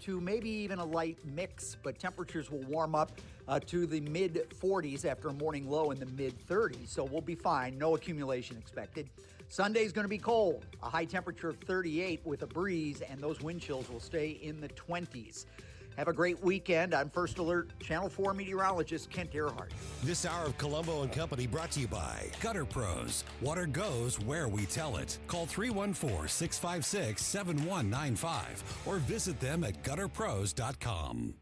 to maybe even a light mix, but temperatures will warm up to the mid-40s after a morning low in the mid-30s, so we'll be fine. No accumulation expected. Sunday's going to be cold, a high temperature of 38 with a breeze, and those wind chills will stay in the 20s. Have a great weekend. I'm First Alert Channel 4 meteorologist Kent Earhart. This hour of Colombo and Company brought to you by Gutter Pros. Water goes where we tell it. Call 314-656-7195 or visit them at gutterpros.com.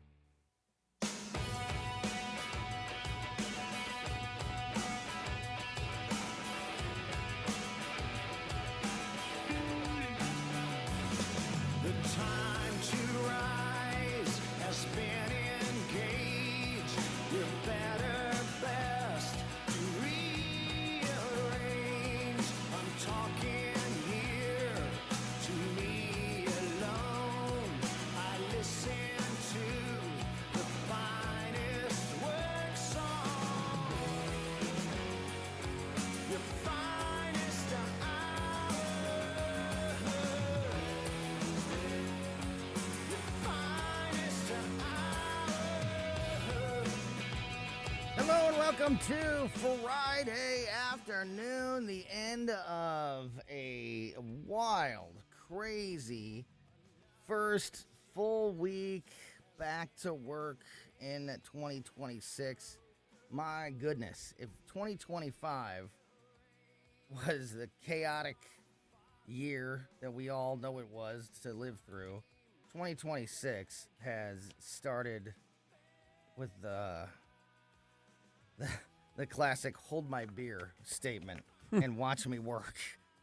Hello and welcome to Friday afternoon, the end of a wild, crazy first full week back to work in 2026. My goodness, if 2025 was the chaotic year that we all know it was to live through, 2026 has started with the classic hold my beer statement and watch me work,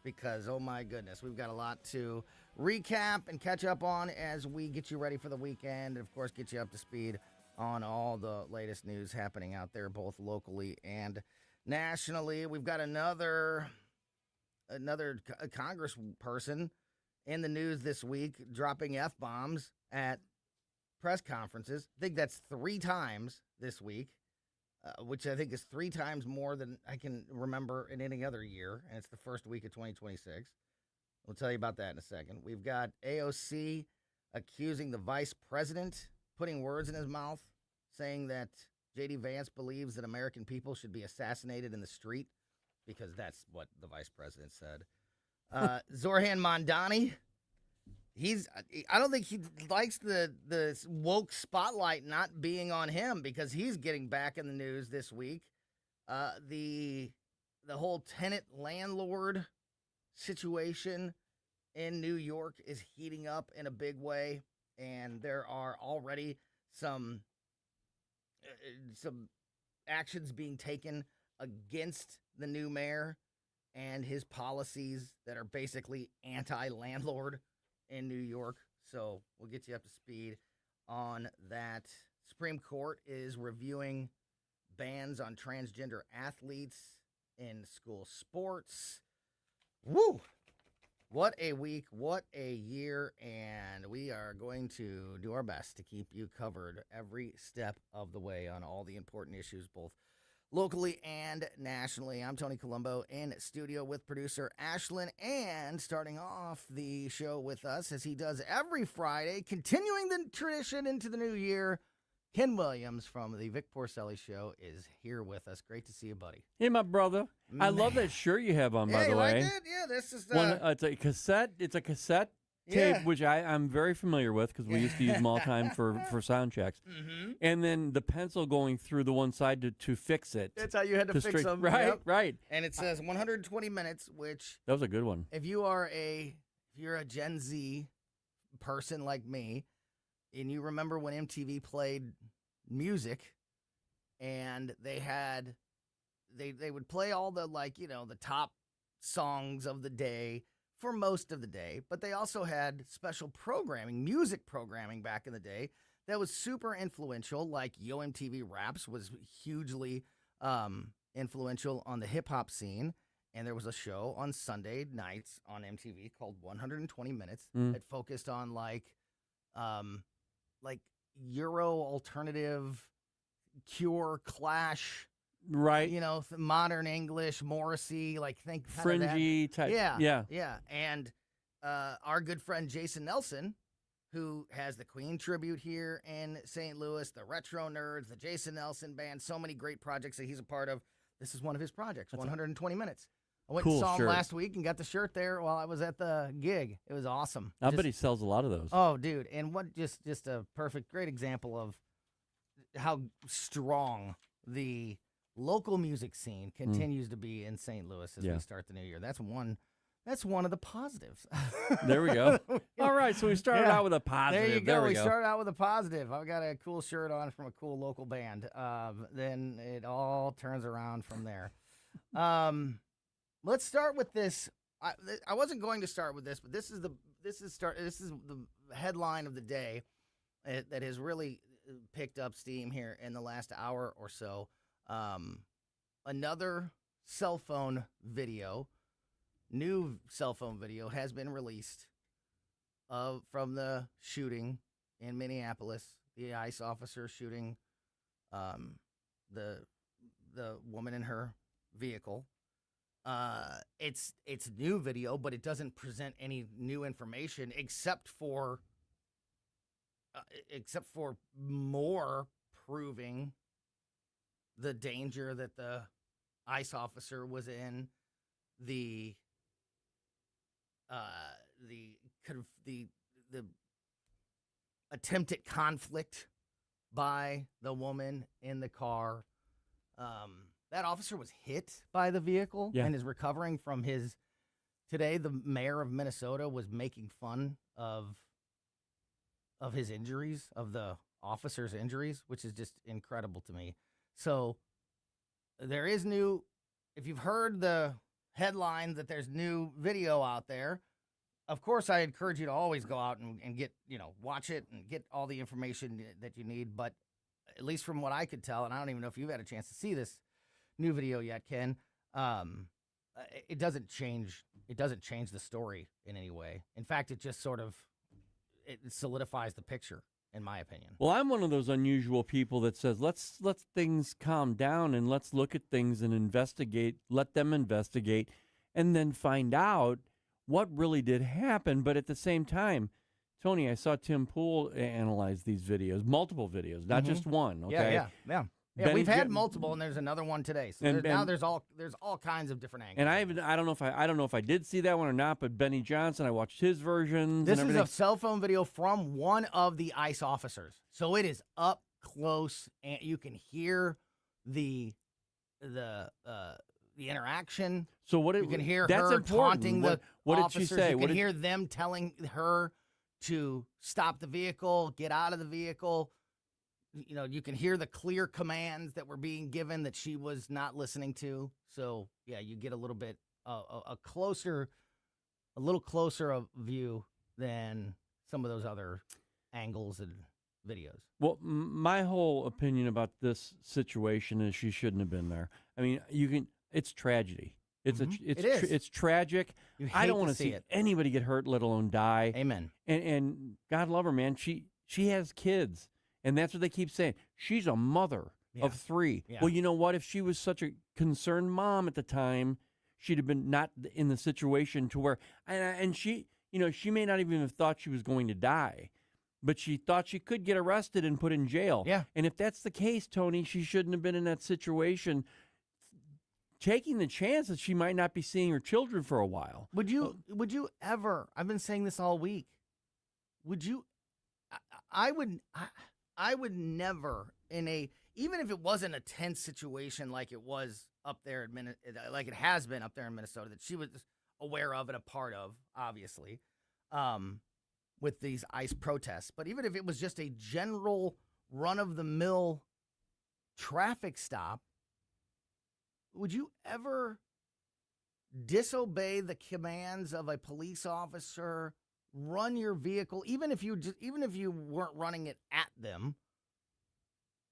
because oh my goodness, we've got a lot to recap and catch up on as we get you ready for the weekend, and of course get you up to speed on all the latest news happening out there, both locally and nationally. We've got another congressperson in the news this week dropping F-bombs at press conferences. I think that's 3 times this week. Which I think is 3 times more than I can remember in any other year, and it's the first week of 2026. We'll tell you about that in a second. We've got AOC accusing the vice president, putting words in his mouth, saying that J.D. Vance believes that American people should be assassinated in the street, because that's what the vice president said. Zoran Mondani, I don't think he likes the woke spotlight not being on him, because he's getting back in the news this week. The whole tenant landlord situation in New York is heating up in a big way, and there are already some actions being taken against the new mayor and his policies that are basically anti-landlord in New York. So we'll get you up to speed on that. Supreme Court is reviewing bans on transgender athletes in school sports. Woo! What a week, what a year, and we are going to do our best to keep you covered every step of the way on all the important issues, both locally and nationally. I'm Tony Colombo in studio with producer Ashlyn, and starting off the show with us, as he does every Friday, continuing the tradition into the new year, Ken Williams from the Vic Porcelli Show is here with us. Great to see you, buddy. Hey, my brother. I love that shirt you have on, by the way. Like it? Yeah, this is it's a cassette. It's a cassette tape, which I'm very familiar with, because we used to use them all the time for sound checks. Mm-hmm. And then the pencil going through the one side to fix it. That's how you had to fix them. Right, yep. right. And it says 120 minutes, which... That was a good one. If you're a Gen Z person like me, and you remember when MTV played music, and they would play all the, the top songs of the day for most of the day, but they also had special programming, music programming back in the day that was super influential, like Yo MTV Raps was hugely influential on the hip-hop scene, and there was a show on Sunday nights on MTV called 120 Minutes that focused on, like Euro alternative, Cure, Clash, right? Modern English, Morrissey, think fringy type. Yeah. And our good friend Jason Nelson who has the Queen tribute here in St. Louis, the Retro Nerds, the Jason Nelson Band, so many great projects that he's a part of. This is one of his projects, 120 minutes. I went and saw him last week and got the shirt there while I was at the gig. It was awesome. I bet he sells a lot of those. Oh, dude. And what just a great example of how strong the local music scene continues to be in St. Louis as we start the new year. That's one of the positives. There we go. All right, so we started out with a positive. There you go. We started out with a positive. I've got a cool shirt on from a cool local band. Then it all turns around from there. Let's start with this. I wasn't going to start with this, but this is the headline of the day that has really picked up steam here in the last hour or so. Another cell phone video. New cell phone video has been released from the shooting in Minneapolis, the ICE officer shooting the woman in her vehicle. It's new video, but it doesn't present any new information except for more proving the danger that the ICE officer was in, the attempted conflict by the woman in the car. That officer was hit by the vehicle and is recovering from his. Today, the mayor of Minnesota was making fun of his injuries, of the officer's injuries, which is just incredible to me. So there is new. If you've heard the headline that there's new video out there, of course, I encourage you to always go out and get, watch it and get all the information that you need. But at least from what I could tell, and I don't even know if you've had a chance to see this new video yet, Ken, it doesn't change the story in any way. In fact, it just it solidifies the picture, in my opinion. Well, I'm one of those unusual people that says, let's let things calm down and let's look at things and investigate, let them investigate, and then find out what really did happen. But at the same time, Tony, I saw Tim Pool analyze these videos, multiple videos, not just one. Okay? Yeah. Yeah, we've had multiple, and there's another one today. So now there's all kinds of different angles. And I don't know if I did see that one or not, but Benny Johnson, I watched his versions. This is a cell phone video from one of the ICE officers, so it is up close, and you can hear the interaction. So you can hear that's her important. taunting the what officers. Did she say? You can hear them telling her to stop the vehicle, get out of the vehicle. You can hear the clear commands that were being given that she was not listening to. So, yeah, you get a little bit a little closer a view than some of those other angles and videos. Well, my whole opinion about this situation is she shouldn't have been there. I mean, it's tragedy. It's tragic. I don't want to see anybody get hurt, let alone die. Amen. And God love her, man. She has kids. And that's what they keep saying. She's a mother of 3. Yeah. Well, you know what? If she was such a concerned mom at the time, she'd have been not in the situation to where, and she, she may not even have thought she was going to die, but she thought she could get arrested and put in jail. Yeah. And if that's the case, Tony, she shouldn't have been in that situation, taking the chance that she might not be seeing her children for a while. Would you ever, I've been saying this all week, I would never, even if it wasn't a tense situation like it was up there, like it has been up there in Minnesota, that she was aware of and a part of, obviously, with these ICE protests. But even if it was just a general run-of-the-mill traffic stop, would you ever disobey the commands of a police officer? Run your vehicle, even if you weren't running it at them,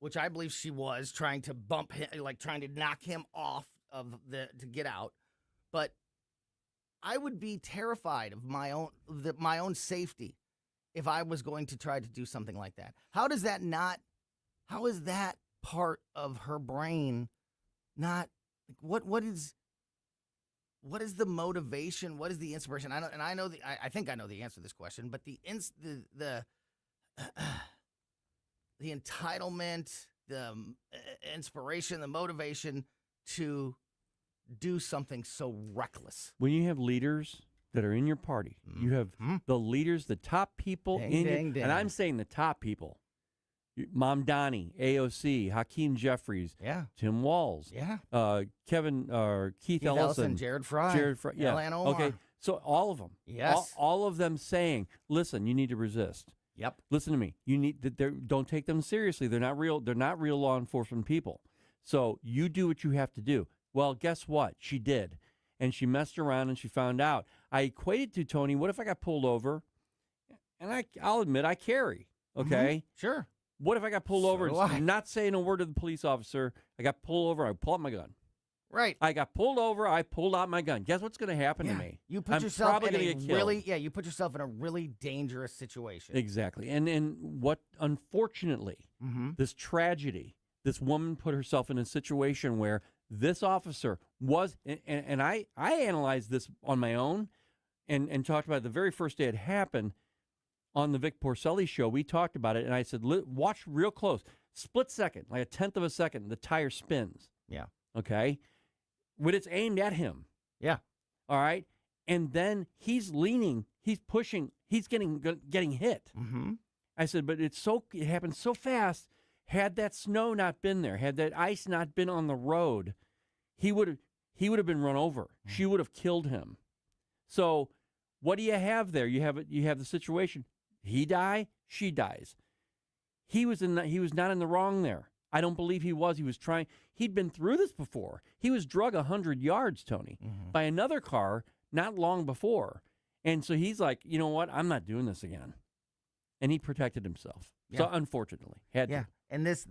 which I believe she was trying to bump him, like trying to knock him off to get out. But I would be terrified of my own safety if I was going to try to do something like that. How is that part of her brain not? What what is the motivation? What is the inspiration? I think I know the answer to this question, but the entitlement, the inspiration, the motivation to do something so reckless. When you have leaders that are in your party, you have the leaders, the top people and I'm saying the top people. Mom Donnie, AOC, Hakeem Jeffries, Tim Walz, Keith Ellison, Jared Fry, Ilhan Omar. Okay, so all of them, all of them saying, "Listen, you need to resist." Yep. Listen to me. You need that. Don't take them seriously. They're not real. They're not real law enforcement people. So you do what you have to do. Well, guess what? She did, and she messed around and she found out. I equated to Tony. What if I got pulled over? And I'll admit I carry. Okay, sure. What if I got pulled over and not saying a word to the police officer? I got pulled over. I pull out my gun. Right. I got pulled over. I pulled out my gun. Guess what's going to happen to me? You put yourself in you put yourself in a really dangerous situation. Exactly. And what, unfortunately, this tragedy, this woman put herself in a situation where this officer was, and I analyzed this on my own and talked about it the very first day it happened. On the Vic Porcelli show, we talked about it, and I said, watch real close. Split second, like a tenth of a second, the tire spins. Yeah. Okay? When it's aimed at him. Yeah. All right? And then he's leaning, he's pushing, he's getting hit. I said, but it happened so fast. Had that snow not been there, had that ice not been on the road, he would have been run over. She would have killed him. So what do you have there? You have the situation. He die, she dies. He was not in the wrong there. I don't believe he was. He was trying. He'd been through this before. He was drug 100 yards, Tony, by another car not long before. And so he's like, you know what? I'm not doing this again. And he protected himself. Yeah. So unfortunately, had to. And this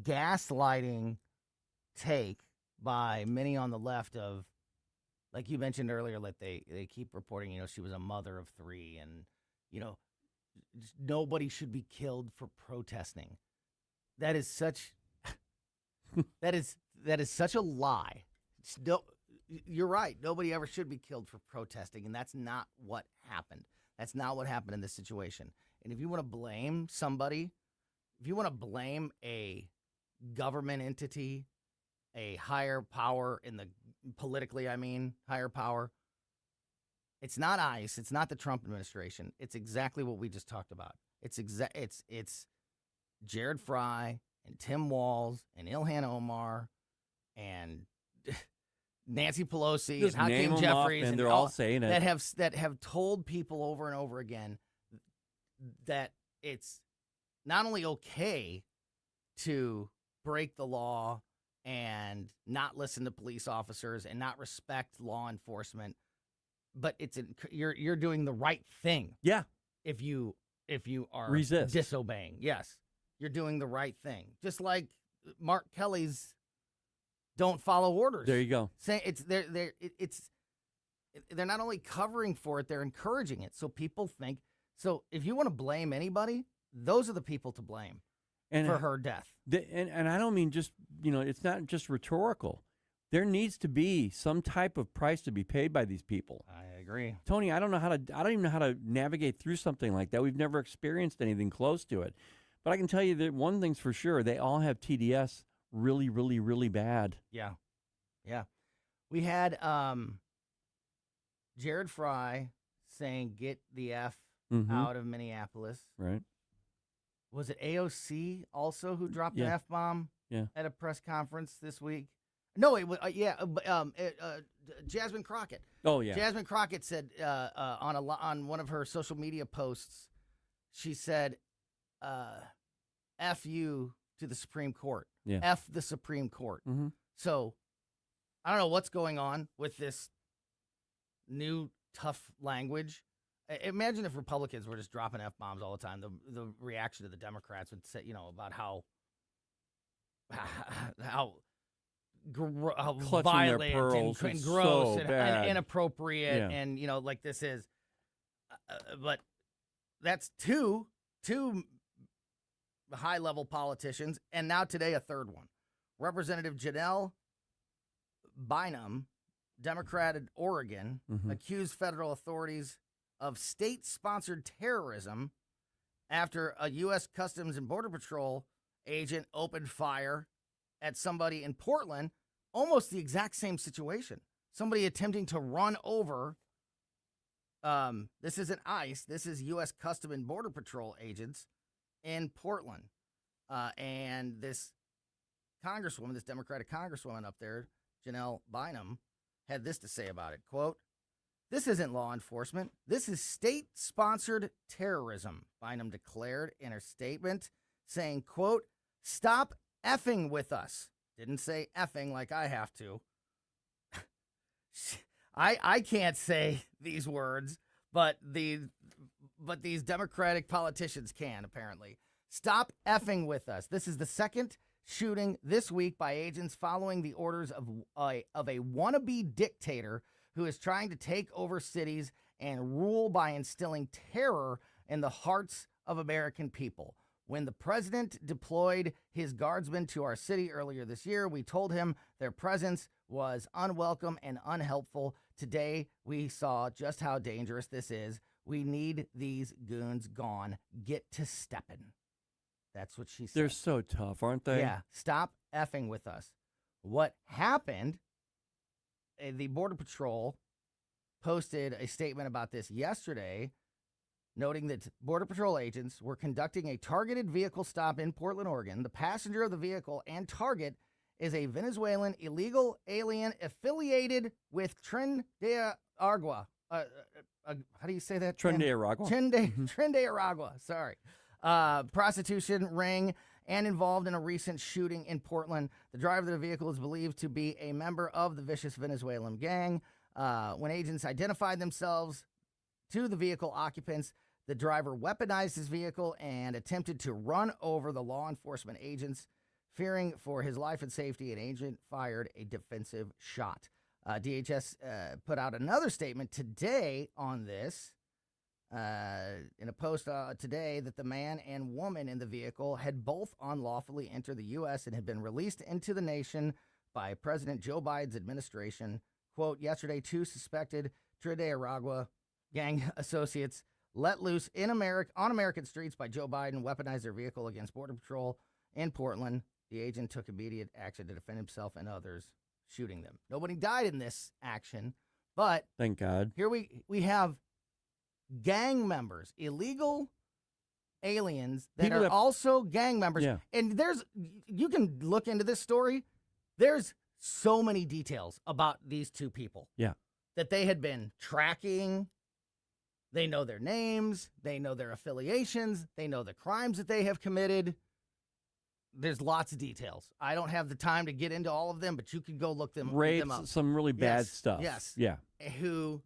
gaslighting take by many on the left of, like you mentioned earlier, that they keep reporting, she was a mother of 3 and, nobody should be killed for protesting. That is such that is such a lie. You're right. Nobody ever should be killed for protesting, and that's not what happened. That's not what happened in this situation. And if you want to blame somebody, if you want to blame a government entity, a higher power politically, higher power, it's not ICE. It's not the Trump administration. It's exactly what we just talked about. It's Jared Fry and Tim Walz and Ilhan Omar and Nancy Pelosi just and Hakeem Jeffries, and they're all saying it, that have told people over and over again that it's not only okay to break the law and not listen to police officers and not respect law enforcement, but you're doing the right thing. Yeah. If you are disobeying. Yes. You're doing the right thing. Just like Mark Kelly's don't follow orders. There you go. They're not only covering for it, they're encouraging it. So people think, so if you want to blame anybody, those are the people to blame for her death. And I don't mean just, it's not just rhetorical. There needs to be some type of price to be paid by these people. I agree. Tony, I don't even know how to navigate through something like that. We've never experienced anything close to it. But I can tell you that one thing's for sure, they all have TDS really, really, really bad. Yeah. Yeah. We had Jared Fry saying, get the F out of Minneapolis. Right. Was it AOC also who dropped an F-bomb at a press conference this week? No, it was Jasmine Crockett. Oh yeah, Jasmine Crockett said on one of her social media posts, she said, "F you to the Supreme Court. Yeah. F the Supreme Court." So I don't know what's going on with this new tough language. Imagine if Republicans were just dropping F-bombs all the time. The reaction to the Democrats would say, about how violent and gross and inappropriate and like this is but that's two high level politicians, and now today a third one. Representative Janelle Bynum Democrat in Oregon, accused federal authorities of state-sponsored terrorism after a U.S. Customs and Border Patrol agent opened fire at somebody in Portland. Almost the exact same situation. Somebody attempting to run over. This isn't ICE. This is U.S. Customs and Border Patrol agents in Portland. And this congresswoman, this Democratic congresswoman up there, Janelle Bynum, had this to say about it. Quote, "This isn't law enforcement. This is state-sponsored terrorism," Bynum declared in her statement, saying, quote, "Stop effing with us." Didn't say effing like I have to. I can't say these words, but these Democratic politicians can, apparently. Stop effing with us. This is the second shooting this week by agents following the orders of a wannabe dictator who is trying to take over cities and rule by instilling terror in the hearts of American people. When the president deployed his guardsmen to our city earlier this year, we told him their presence was unwelcome and unhelpful. Today, we saw just how dangerous this is. We need these goons gone. Get to steppin'. That's what she said. They're so tough, aren't they? Yeah, stop effing with us. What happened, the Border Patrol posted a statement about this yesterday, noting that Border Patrol agents were conducting a targeted vehicle stop in Portland, Oregon. The passenger of the vehicle and target is a Venezuelan illegal alien affiliated with Tren de Aragua. How do you say that? Tren de Aragua. Tren de Aragua, sorry. Prostitution ring and involved in a recent shooting in Portland. The driver of the vehicle is believed to be a member of the vicious Venezuelan gang. When agents identified themselves to the vehicle occupants, the driver weaponized his vehicle and attempted to run over the law enforcement agents. Fearing for his life and safety, an agent fired a defensive shot. DHS put out another statement today on this, in a post today, that the man and woman in the vehicle had both unlawfully entered the U.S. and had been released into the nation by President Joe Biden's administration. Quote, yesterday, 2 suspected Tren de Aragua gang associates let loose on American streets by Joe Biden weaponized their vehicle against Border Patrol in Portland. The agent took immediate action to defend himself and others, shooting them. Nobody died in this action, but thank God. Here we have gang members, illegal aliens that are also gang members. Yeah. And you can look into this story. There's so many details about these two people. Yeah. That they had been tracking. They know their names. They know their affiliations. They know the crimes that they have committed. There's lots of details. I don't have the time to get into all of them, but you can go look them up. Some really bad stuff. Yes. Yeah. Who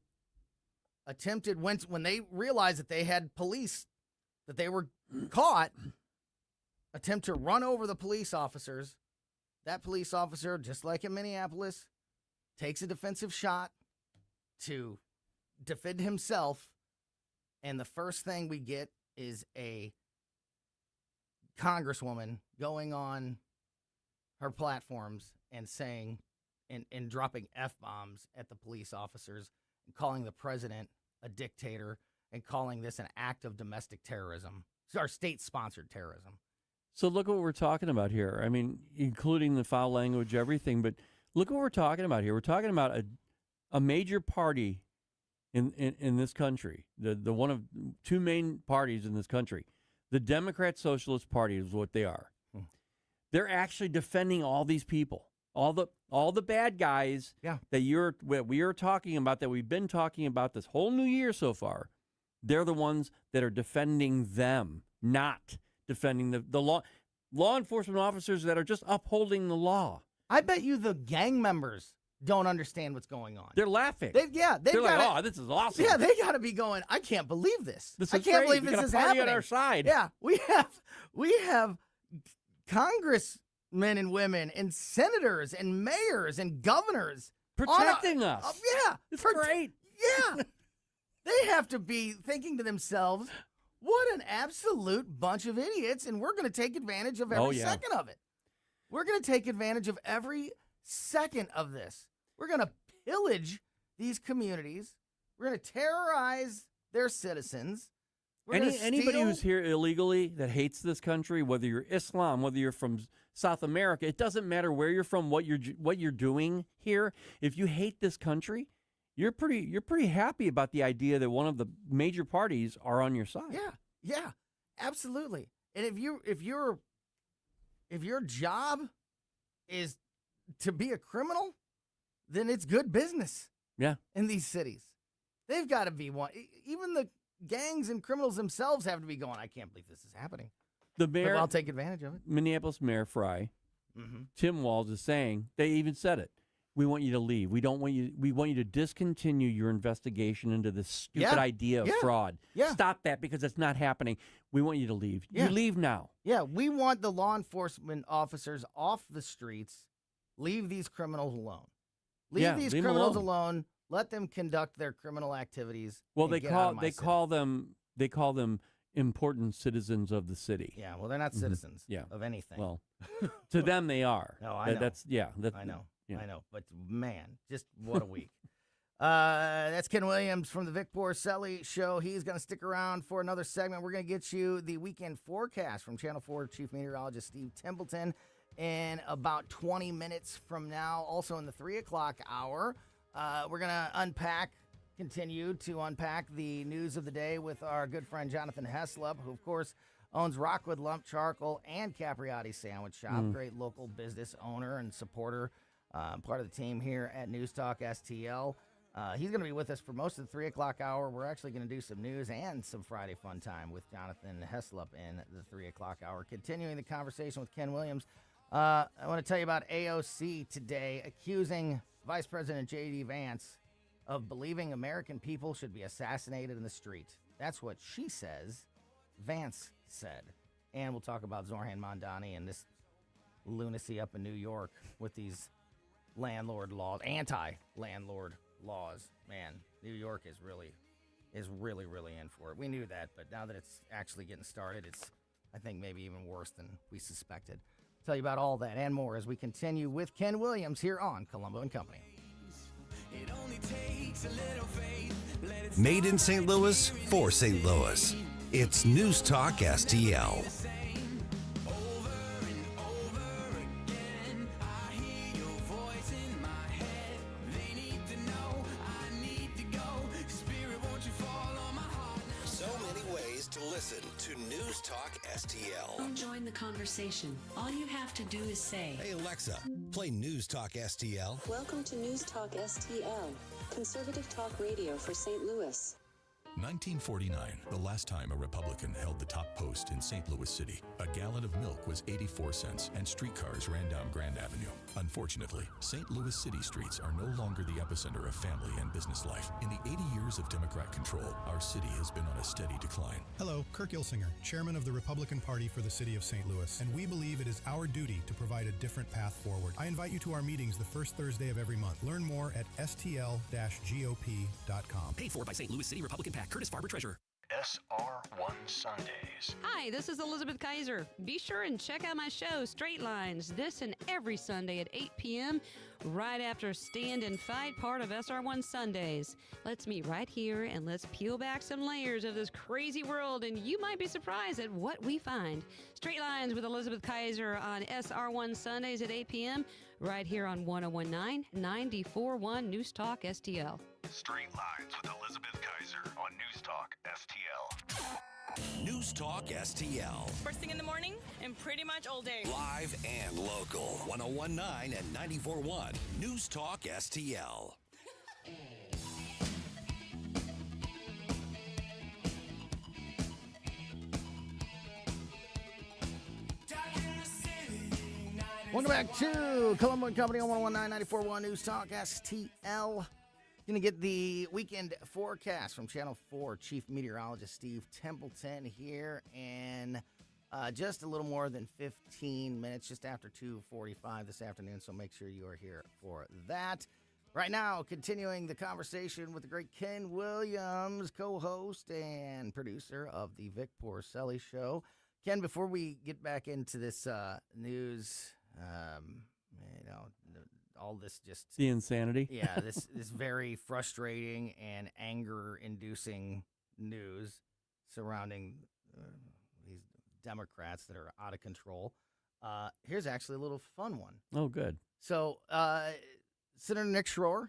attempted, when they realized that they had police, that they were caught, attempt to run over the police officers. That police officer, just like in Minneapolis, takes a defensive shot to defend himself. And the first thing we get is a congresswoman going on her platforms and saying and dropping F-bombs at the police officers and calling the president a dictator and calling this an act of domestic terrorism. It's our state-sponsored terrorism. So look what we're talking about here. I mean, including the foul language, everything, but look what we're talking about here. We're talking about a major party in this country, the one of 2 main parties in this country. The Democrat Socialist Party is what they are. They're actually defending all these people, all the bad guys that we are talking about, that we've been talking about this whole new year so far. They're the ones that are defending them, not defending the law enforcement officers that are just upholding the law. I bet you the gang members don't understand what's going on. They're laughing. They're like, oh, this is awesome. Yeah, they got to be going, I can't believe this. I can't believe this is happening. On our side. Yeah, we have congressmen and women and senators and mayors and governors protecting us. Yeah, it's great. Yeah, they have to be thinking to themselves, what an absolute bunch of idiots, and we're going to take advantage of every second of it. We're going to take advantage of every second of this. We're going to pillage these communities. We're going to terrorize their citizens. Anybody who's here illegally that hates this country, whether you're Islam, whether you're from South America, it doesn't matter where you're from, what you're doing here. If you hate this country, you're pretty happy about the idea that one of the major parties are on your side. Yeah, absolutely. And if your job is to be a criminal, then it's good business. Yeah. In these cities, they've got to be one. Even the gangs and criminals themselves have to be going, I can't believe this is happening. The mayor, but I'll take advantage of it. Minneapolis Mayor Fry, Tim Walz is saying, they even said it. We want you to leave. We want you to discontinue your investigation into this stupid idea of fraud. Yeah. Stop that because it's not happening. We want you to leave. You leave now. Yeah, we want the law enforcement officers off the streets. Leave these criminals alone. Leave these criminals alone. Let them conduct their criminal activities. Well, they call them important citizens of the city. Yeah, well, they're not citizens of anything. Well, to them they are. No, I know. I know. I know. But man, just what a week. That's Ken Williams from the Vic Porcelli Show. He's going to stick around for another segment. We're going to get you the weekend forecast from Channel 4 Chief Meteorologist Steve Tempelton in about 20 minutes from now. Also in the 3 o'clock hour, we're going to continue to unpack the news of the day with our good friend Jonathan Heslop, who, of course, owns Rockwood Lump Charcoal and Capriotti Sandwich Shop. Great local business owner and supporter, part of the team here at News Talk STL. He's going to be with us for most of the 3 o'clock hour. We're actually going to do some news and some Friday fun time with Jonathan Heslop in the 3 o'clock hour. Continuing the conversation with Ken Williams, I want to tell you about AOC today, accusing Vice President J.D. Vance of believing American people should be assassinated in the street. That's what she says, Vance said. And we'll talk about Zoran Mondani and this lunacy up in New York with these landlord laws, anti-landlord laws. Man, New York is really in for it. We knew that, but now that it's actually getting started, it's, I think, maybe even worse than we suspected. Tell you about all that and more as we continue with Ken Williams here on Colombo Company. It only takes a little faith. Made in St. Louis for St. Louis. It's News Talk STL. Listen to News Talk STL. Join the conversation. All you have to do is say, Hey Alexa, play News Talk STL. Welcome to News Talk STL, conservative talk radio for St. Louis. 1949, the last time a Republican held the top post in St. Louis City. A gallon of milk was 84 cents and streetcars ran down Grand Avenue. Unfortunately, St. Louis city streets are no longer the epicenter of family and business life. In the 80 years of Democrat control, our city has been on a steady decline. Hello, Kirk Ilsinger, chairman of the Republican Party for the city of St. Louis, and we believe it is our duty to provide a different path forward. I invite you to our meetings the first Thursday of every month. Learn more at stl-gop.com. Paid for by St. Louis City Republican PAC. Curtis Farber, Treasurer. SR1 Sundays. Hi, this is Elizabeth Kaiser. Be sure and check out my show, Straight Lines, this and every Sunday at 8 p.m., right after Stand and Fight, part of SR1 Sundays. Let's meet right here and let's peel back some layers of this crazy world, and you might be surprised at what we find. Straight Lines with Elizabeth Kaiser on SR1 Sundays at 8 p.m., right here on 101.9, 94.1 News Talk STL. Straight Lines with Elizabeth Kaiser on News Talk STL. News Talk STL. First thing in the morning and pretty much all day. Live and local. 101.9 and 94.1 News Talk STL. Welcome back to Colombo Company on 101.9, 94.1 News Talk STL. Going to get the weekend forecast from Channel 4 Chief Meteorologist Steve Templeton here in just a little more than 15 minutes, just after 2:45 this afternoon, so make sure you are here for that. Right now, continuing the conversation with the great Ken Williams, co-host and producer of the Vic Porcelli Show. Ken, before we get back into this news, all this just The insanity. yeah, this very frustrating and anger-inducing news surrounding these Democrats that are out of control. Here's actually a little fun one. Oh, good. So, Senator Nick Schroer,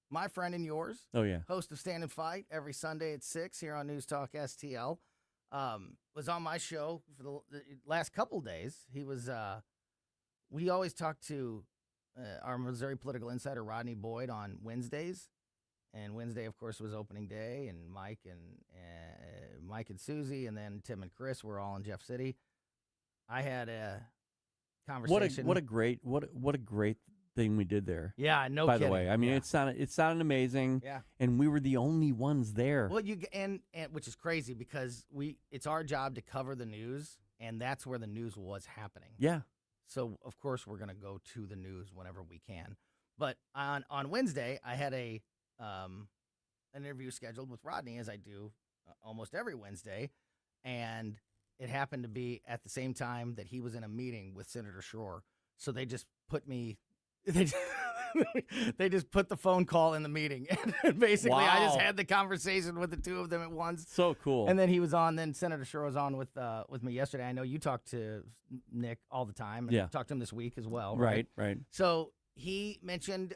my friend and yours, Oh, yeah. host of Stand and Fight every Sunday at 6 here on News Talk STL, was on my show for the last couple days. He was, we always talk to our Missouri political insider, Rodney Boyd, on Wednesdays. And Wednesday, of course, was opening day, and Mike and Susie, and then Tim and Chris were all in Jeff City. I had a conversation. What a great thing we did there. Yeah, no By kidding. the way, I mean, Yeah. it sounded amazing. Yeah. And we were the only ones there. Well, and which is crazy because it's our job to cover the news, and that's where the news was happening. Yeah. So of course we're going to go to the news whenever we can. But on Wednesday, I had an interview scheduled with Rodney, as I do almost every Wednesday, and it happened to be at the same time that he was in a meeting with Senator Schroer. So they just put me. They just put the phone call in the meeting. And basically, I just had the conversation with the two of them at once. So cool. And then he was on. Then Senator Schroer was on with me yesterday. I know you talk to Nick all the time. And Yeah. talked to him this week as well. Right. So he mentioned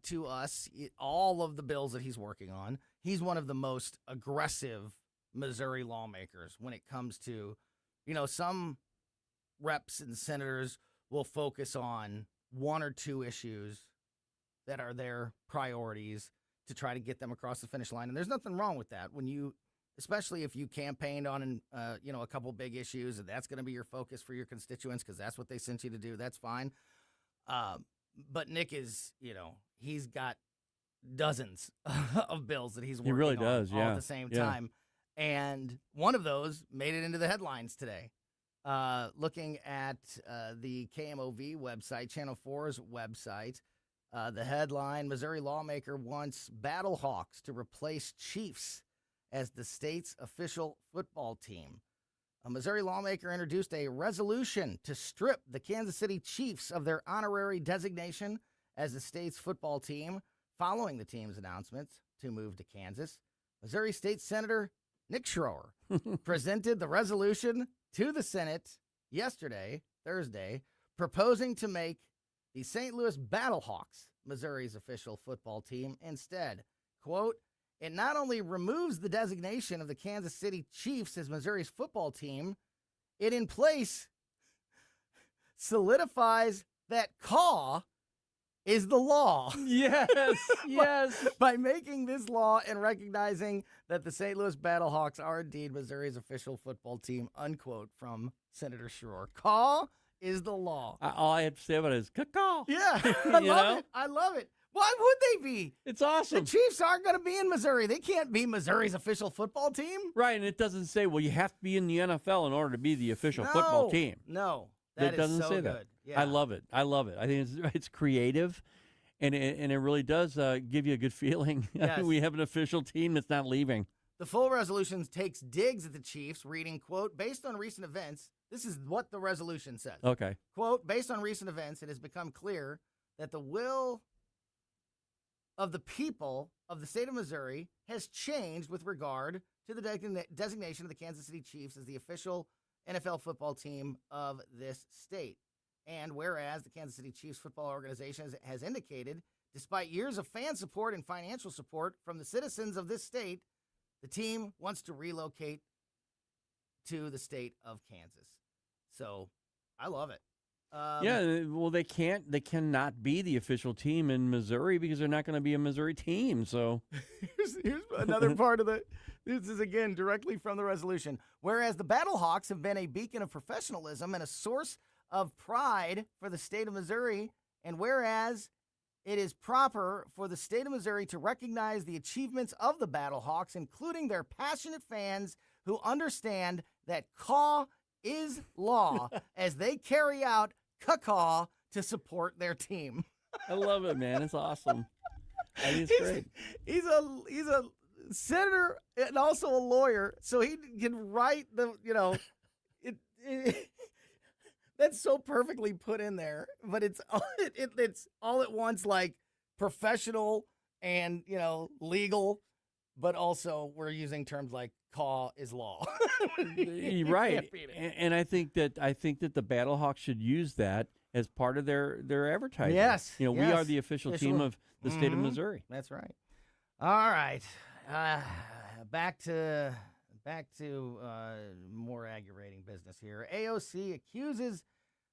to us all of the bills that he's working on. He's one of the most aggressive Missouri lawmakers when it comes to, some reps and senators will focus on one or two issues that are their priorities to try to get them across the finish line. And there's nothing wrong with that. Especially if you campaigned on, a couple big issues, and that's going to be your focus for your constituents because that's what they sent you to do. That's fine. But Nick is, he's got dozens of bills that he's working really on does, all yeah. at the same time. And one of those made it into the headlines today. Looking at the KMOV website, Channel 4's website, the headline, Missouri lawmaker wants Battlehawks to replace Chiefs as the state's official football team. A Missouri lawmaker introduced a resolution to strip the Kansas City Chiefs of their honorary designation as the state's football team following the team's announcements to move to Kansas. Missouri State Senator Nick Schroer presented the resolution to the Senate yesterday, Thursday, proposing to make the St. Louis Battlehawks Missouri's official football team instead. Quote, it not only removes the designation of the Kansas City Chiefs as Missouri's football team, it in place solidifies that CAW is the law. Yes, yes. By making this law and recognizing that the St. Louis Battlehawks are indeed Missouri's official football team, unquote, from Senator Schroer. CAW is the law. All I have to say about it is caw. Yeah, I love it. Why would they be? It's awesome. The Chiefs aren't going to be in Missouri. They can't be Missouri's official football team. Right, and it doesn't say, well, you have to be in the NFL in order to be the official football team. No, It doesn't so say good. that. Yeah. I love it. I think it's creative, and it really does give you a good feeling. Yes. We have an official team that's not leaving. The full resolution takes digs at the Chiefs, reading, quote, based on recent events, this is what the resolution says. Okay. Quote, based on recent events, it has become clear that the will of the people of the state of Missouri has changed with regard to the designation of the Kansas City Chiefs as the official NFL football team of this state. And whereas the Kansas City Chiefs football organization has indicated, despite years of fan support and financial support from the citizens of this state, the team wants to relocate to the state of Kansas. So I love it. Well, they cannot be the official team in Missouri because they're not going to be a Missouri team. So here's another part of this is, again, directly from the resolution. Whereas the Battlehawks have been a beacon of professionalism and a source of pride for the state of Missouri, and whereas it is proper for the state of Missouri to recognize the achievements of the Battlehawks, including their passionate fans who understand that CAW is law as they carry out caw to support their team. I love it, man. It's awesome. I think it's great. He's a senator and also a lawyer, so he can write the, That's so perfectly put in there, but it's all at once, like professional and legal, but also we're using terms like "caw" is law. Right, and I think that the Battlehawks should use that as part of their advertising. Yes, we are the official team of the state of Missouri. That's right. All right, back to more aggravating business here. AOC accuses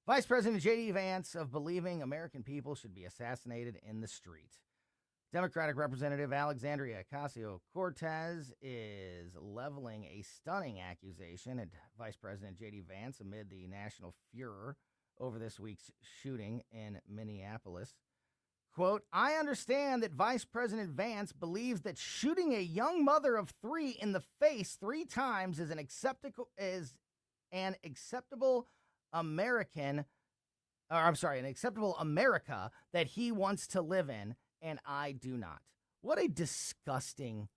Vice President J.D. Vance of believing American people should be assassinated in the street. Democratic Representative Alexandria Ocasio-Cortez is leveling a stunning accusation at Vice President J.D. Vance amid the national furor over this week's shooting in Minneapolis. Quote, I understand that Vice President Vance believes that shooting a young mother of 3 in the face 3 times is an acceptable America that he wants to live in, and I do not. What a disgusting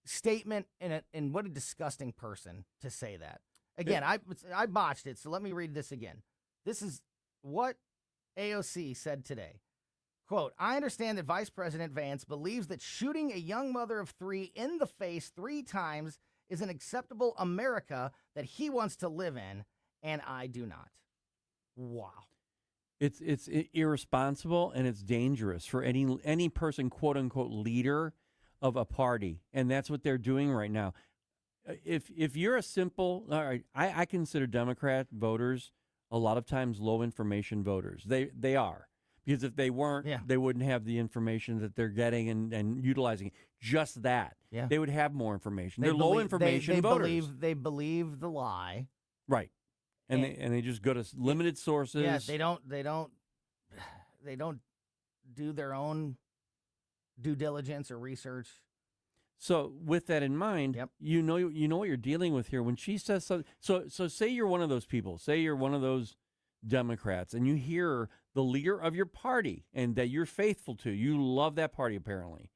statement and what a disgusting person to say that. Again, I botched it, so let me read this again. This is what AOC said today. Quote, I understand that Vice President Vance believes that shooting a young mother of 3 in the face 3 times is an acceptable America that he wants to live in, and I do not. Wow. It's irresponsible and it's dangerous for any person, quote unquote, leader of a party, and that's what they're doing right now. If you're a simple, all right, I consider Democrat voters a lot of times low information voters. They are, because if they weren't, they wouldn't have the information that they're getting and utilizing. Just that, they would have more information. They're low information voters. They believe the lie, right? And they just go to limited sources. Yeah, they don't do their own due diligence or research. So with that in mind, you know what you're dealing with here. When she says something, so say you're one of those people, say you're one of those Democrats, and you hear the leader of your party and that you're faithful to, you love that party apparently,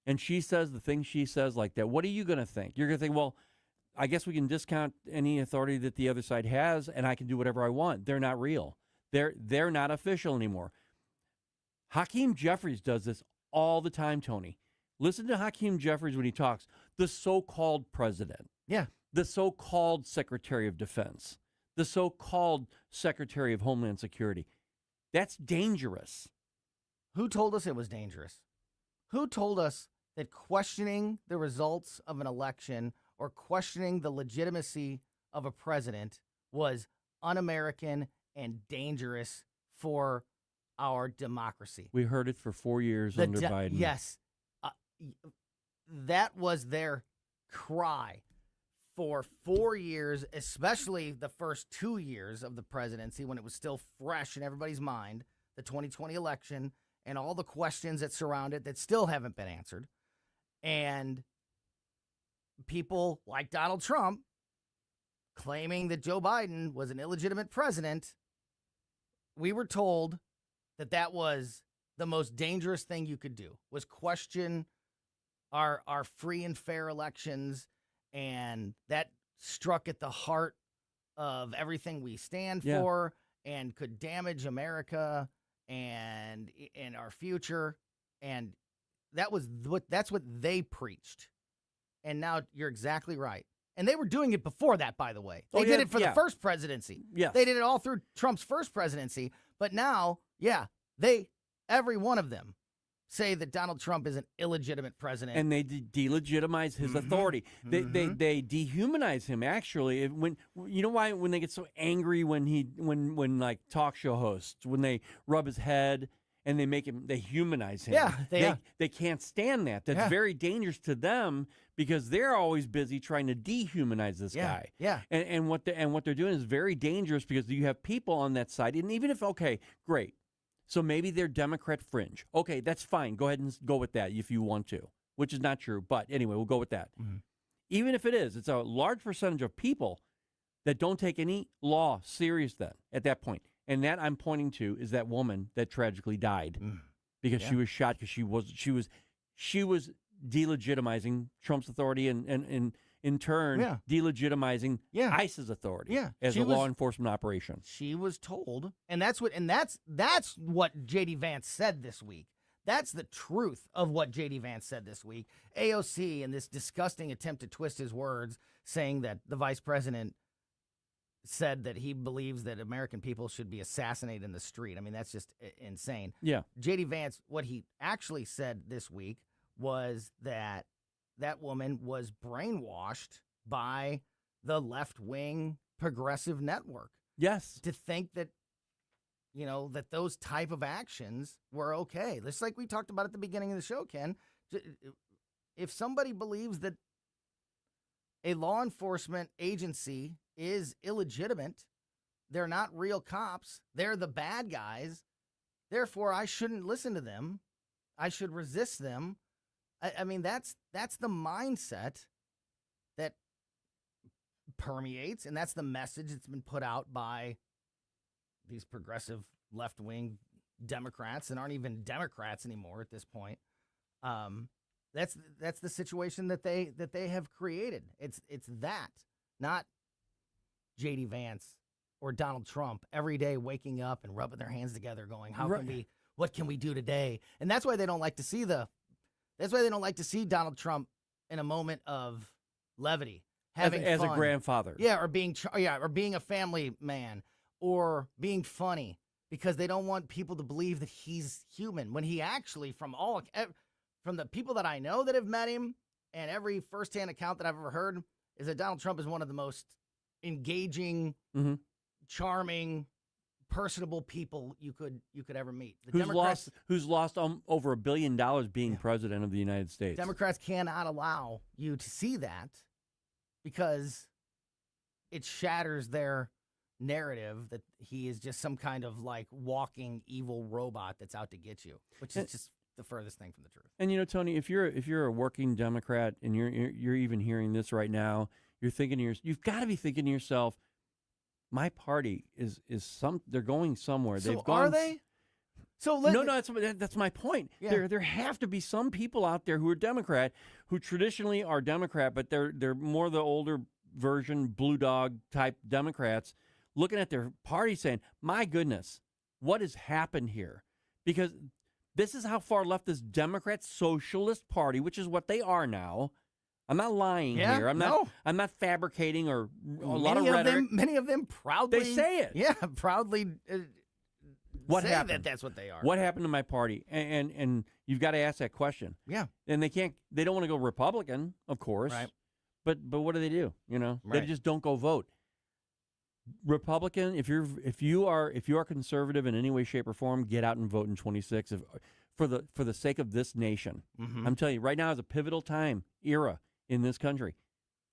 and she says the things she says like that, what are you going to think? You're going to think, well, I guess we can discount any authority that the other side has, and I can do whatever I want. They're not real. They're not official anymore. Hakeem Jeffries does this all the time, Tony. Listen to Hakeem Jeffries when he talks. The so-called president. Yeah. The so-called Secretary of Defense. The so-called Secretary of Homeland Security. That's dangerous. Who told us it was dangerous? Who told us that questioning the results of an election or questioning the legitimacy of a president was un-American and dangerous for our democracy? We heard it for 4 years under Biden. Yes. That was their cry for 4 years, especially the first 2 years of the presidency when it was still fresh in everybody's mind, the 2020 election and all the questions that surround it that still haven't been answered. And people like Donald Trump claiming that Joe Biden was an illegitimate president, we were told that that was the most dangerous thing you could do, was question our free and fair elections, and that struck at the heart of everything we stand for and could damage America and our future. And that's what they preached. And now you're exactly right. And they were doing it before that, by the way. They did it for the first presidency. Yes. They did it all through Trump's first presidency. But now, every one of them say that Donald Trump is an illegitimate president. And they delegitimize his authority. They dehumanize him, actually. When you know why? When they get so angry when like talk show hosts, when they rub his head and they humanize him. They can't stand that. That's very dangerous to them because they're always busy trying to dehumanize this guy. Yeah. And what they're doing is very dangerous because you have people on that side. And even if, okay, great. So maybe they're Democrat fringe. Okay, that's fine. Go ahead and go with that if you want to, which is not true. But anyway, we'll go with that. Mm-hmm. Even if it is, it's a large percentage of people that don't take any law serious then at that point. And that I'm pointing to is that woman that tragically died because she was shot because she was delegitimizing Trump's authority and in turn delegitimizing ICE's authority as a law enforcement operation. She was told, and that's what J.D. Vance said this week. That's the truth of what J.D. Vance said this week. AOC, in this disgusting attempt to twist his words, saying that the vice president said that he believes that American people should be assassinated in the street. I mean, that's just insane. Yeah. J.D. Vance, what he actually said this week was that that woman was brainwashed by the left-wing progressive network. Yes. To think that, that those type of actions were okay. Just like we talked about at the beginning of the show, Ken. If somebody believes that a law enforcement agency is illegitimate, they're not real cops, they're the bad guys, therefore I shouldn't listen to them, I should resist them. I mean, that's the mindset that permeates, and that's the message that's been put out by these progressive left-wing Democrats that aren't even Democrats anymore at this point. That's the situation that they have created. It's that, not J.D. Vance or Donald Trump every day waking up and rubbing their hands together, going, what can we do today? And that's why they don't like to see Donald Trump in a moment of levity, having as fun. a grandfather. or being a family man, or being funny, because they don't want people to believe that he's human, when he actually, from the people that I know that have met him and every firsthand account that I've ever heard, is that Donald Trump is one of the most engaging, charming, personable people you could ever meet. Who's lost over $1 billion being president of the United States. Democrats cannot allow you to see that, because it shatters their narrative that he is just some kind of like walking evil robot that's out to get you, which is just the furthest thing from the truth. And Tony, if you're a working Democrat and you're even hearing this right now, you've got to be thinking to yourself, my party is they're going somewhere. So are they? So no, that's my point. Yeah. There have to be some people out there who are Democrat, who traditionally are Democrat, but they're more the older version, blue dog type Democrats, looking at their party saying, my goodness, what has happened here? Because this is how far left this Democrat Socialist Party, which is what they are now. I'm not lying here. I'm not fabricating or a lot of rhetoric. Many of them proudly they say it. Yeah, proudly. What say happened? That's what they are. What happened to my party? And you've got to ask that question. Yeah. And they don't want to go Republican, of course. Right. But what do? Right. They just don't go vote. Republican, if you are conservative in any way, shape, or form, get out and vote in 26 for the sake of this nation. Mm-hmm. I'm telling you, right now is a pivotal era in this country.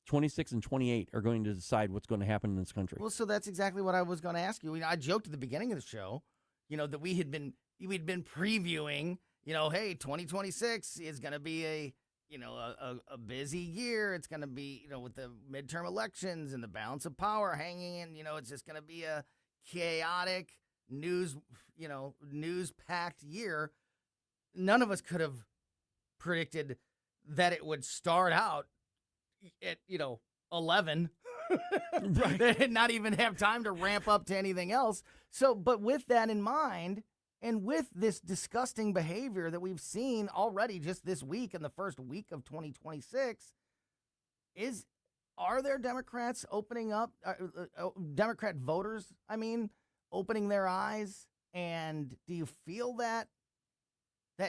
26 and 28 are going to decide what's going to happen in this country. Well, so that's exactly what I was going to ask you. I joked at the beginning of the show, that we'd been previewing, hey, 2026 is going to be a busy year. It's going to be, with the midterm elections and the balance of power hanging in, it's just going to be a chaotic news-packed year. None of us could have predicted that it would start out at, 11. Right. And not even have time to ramp up to anything else. So, but with that in mind, and with this disgusting behavior that we've seen already just this week in the first week of 2026, are there Democrats opening up, Democrat voters, opening their eyes? And do you feel that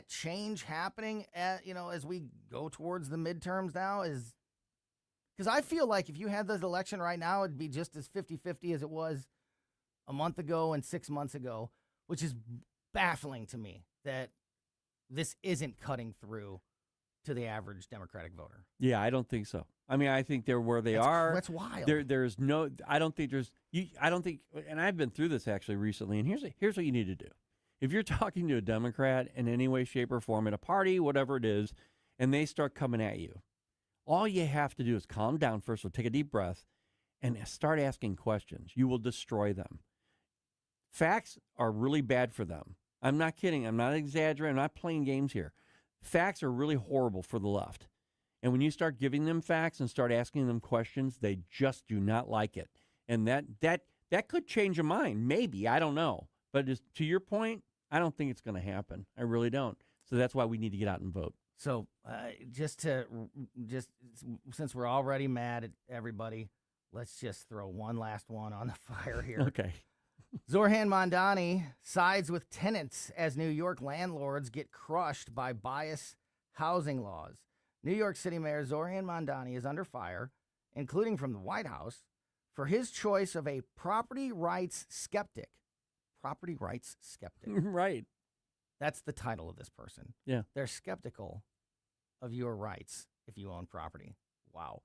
change happening as we go towards the midterms now? Because I feel like if you had this election right now, it'd be just as 50-50 as it was a month ago and 6 months ago, which is baffling to me that this isn't cutting through to the average Democratic voter. Yeah, I don't think so. I think they're where they are. That's wild. There's no. I don't think there's. I don't think. And I've been through this actually recently. And here's what you need to do. If you're talking to a Democrat in any way, shape, or form, at a party, whatever it is, and they start coming at you, all you have to do is calm down first. Take a deep breath, and start asking questions. You will destroy them. Facts are really bad for them. I'm not kidding. I'm not exaggerating. I'm not playing games here. Facts are really horrible for the left. And when you start giving them facts and start asking them questions, they just do not like it. And that could change a mind, maybe. I don't know. But to your point, I don't think it's going to happen. I really don't. So that's why we need to get out and vote. So just since we're already mad at everybody, let's just throw one last one on the fire here. Okay. Zoran Mondani sides with tenants as New York landlords get crushed by bias housing laws. New York City Mayor Zoran Mondani is under fire, including from the White House, for his choice of a property rights skeptic. Property rights skeptic. Right. That's the title of this person. Yeah. They're skeptical of your rights if you own property. Wow.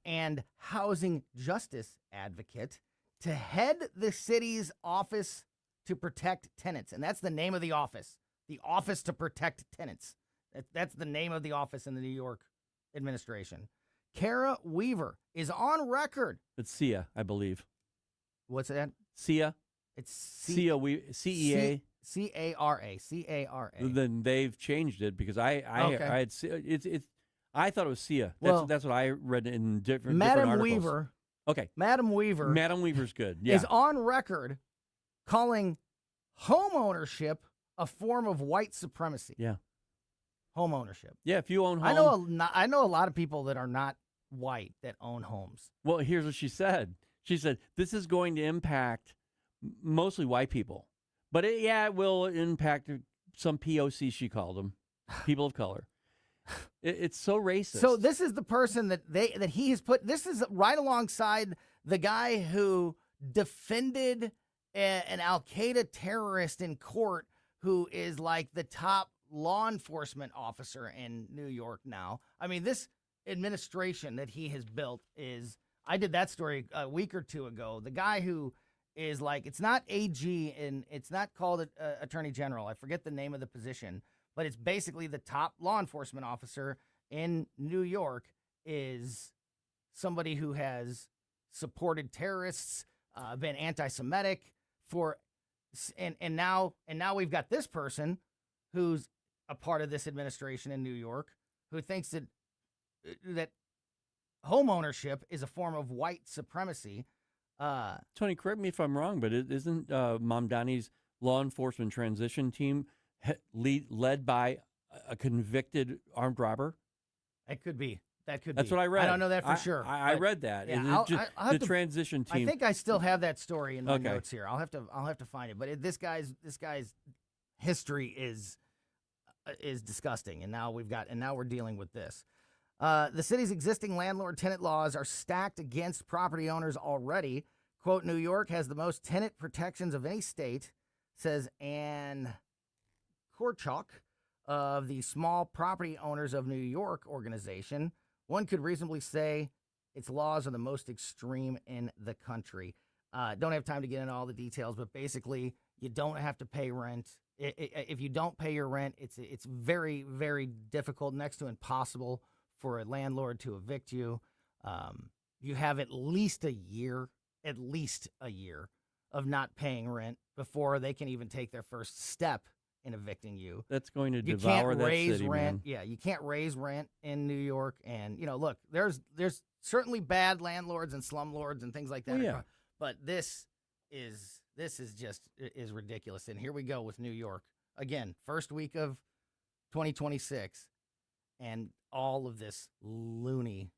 And housing justice advocate to head the city's office to protect tenants. And that's the name of the office to protect tenants. That's the name of the office in the New York administration. Kara Weaver is on record. It's Cia, I believe. What's that? Cia. It's Cia. CEA. C-A-R-A. Then they've changed it because I had it's I thought it was Cia. That's what I read in different articles. Weaver. Okay. Madam Weaver's good. Yeah. Is on record calling home ownership a form of white supremacy. Yeah. Home ownership. Yeah, if you own home. I know a lot of people that are not white that own homes. Well, here's what she said. She said, this is going to impact mostly white people. But it will impact some POC, she called them, people of color. It's so racist. So this is the person that he has put. This is right alongside the guy who defended an Al Qaeda terrorist in court, who is like the top law enforcement officer in New York now. I mean, this administration that he has built is. I did that story a week or two ago. The guy who is like, it's not AG and it's not called Attorney General. I forget the name of the position, but it's basically the top law enforcement officer in New York is somebody who has supported terrorists, been anti-Semitic and now we've got this person who's a part of this administration in New York who thinks that home ownership is a form of white supremacy. Tony, correct me if I'm wrong, but isn't Mamdani's law enforcement transition team led by a convicted armed robber? It could be. That's what I read. I don't know that for sure. I read that. Yeah, the transition team. I think I still have that story in my notes here. I'll have to find it. But this guy's history is disgusting, and now we're dealing with this. The city's existing landlord-tenant laws are stacked against property owners already. Quote, New York has the most tenant protections of any state, says Ann Korchak of the Small Property Owners of New York organization. One could reasonably say its laws are the most extreme in the country. Don't have time to get into all the details, but basically you don't have to pay rent. If you don't pay your rent, it's very, very difficult, next to impossible, for a landlord to evict you. You have at least a year of not paying rent before they can even take their first step in evicting you. That's going to devour that city, rent. Man. Yeah, you can't raise rent in New York. And, look, there's certainly bad landlords and slumlords and things like that. Oh, yeah. But this is just ridiculous. And here we go with New York. Again, first week of 2026. And all of this loony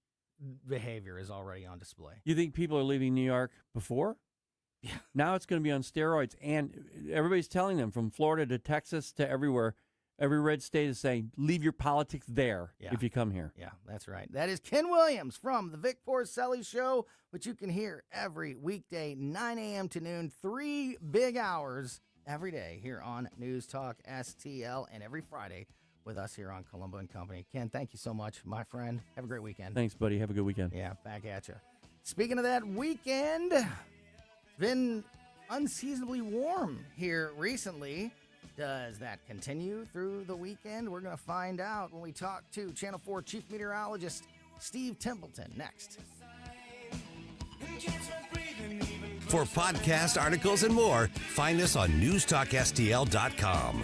behavior is already on display. You think people are leaving New York before? Yeah. Now it's going to be on steroids. And everybody's telling them, from Florida to Texas to everywhere, every red state is saying, leave your politics there if you come here. Yeah, that's right. That is Ken Williams from the Vic Porcelli Show, which you can hear every weekday, 9 a.m. to noon, 3 big hours every day here on News Talk STL, and every Friday with us here on Colombo Company. Ken, thank you so much, my friend. Have a great weekend. Thanks, buddy. Have a good weekend. Yeah, back at you. Speaking of that weekend, it's been unseasonably warm here recently. Does that continue through the weekend? We're going to find out when we talk to Channel 4 Chief Meteorologist Steve Templeton next. For podcast articles and more, find us on newstalkstl.com.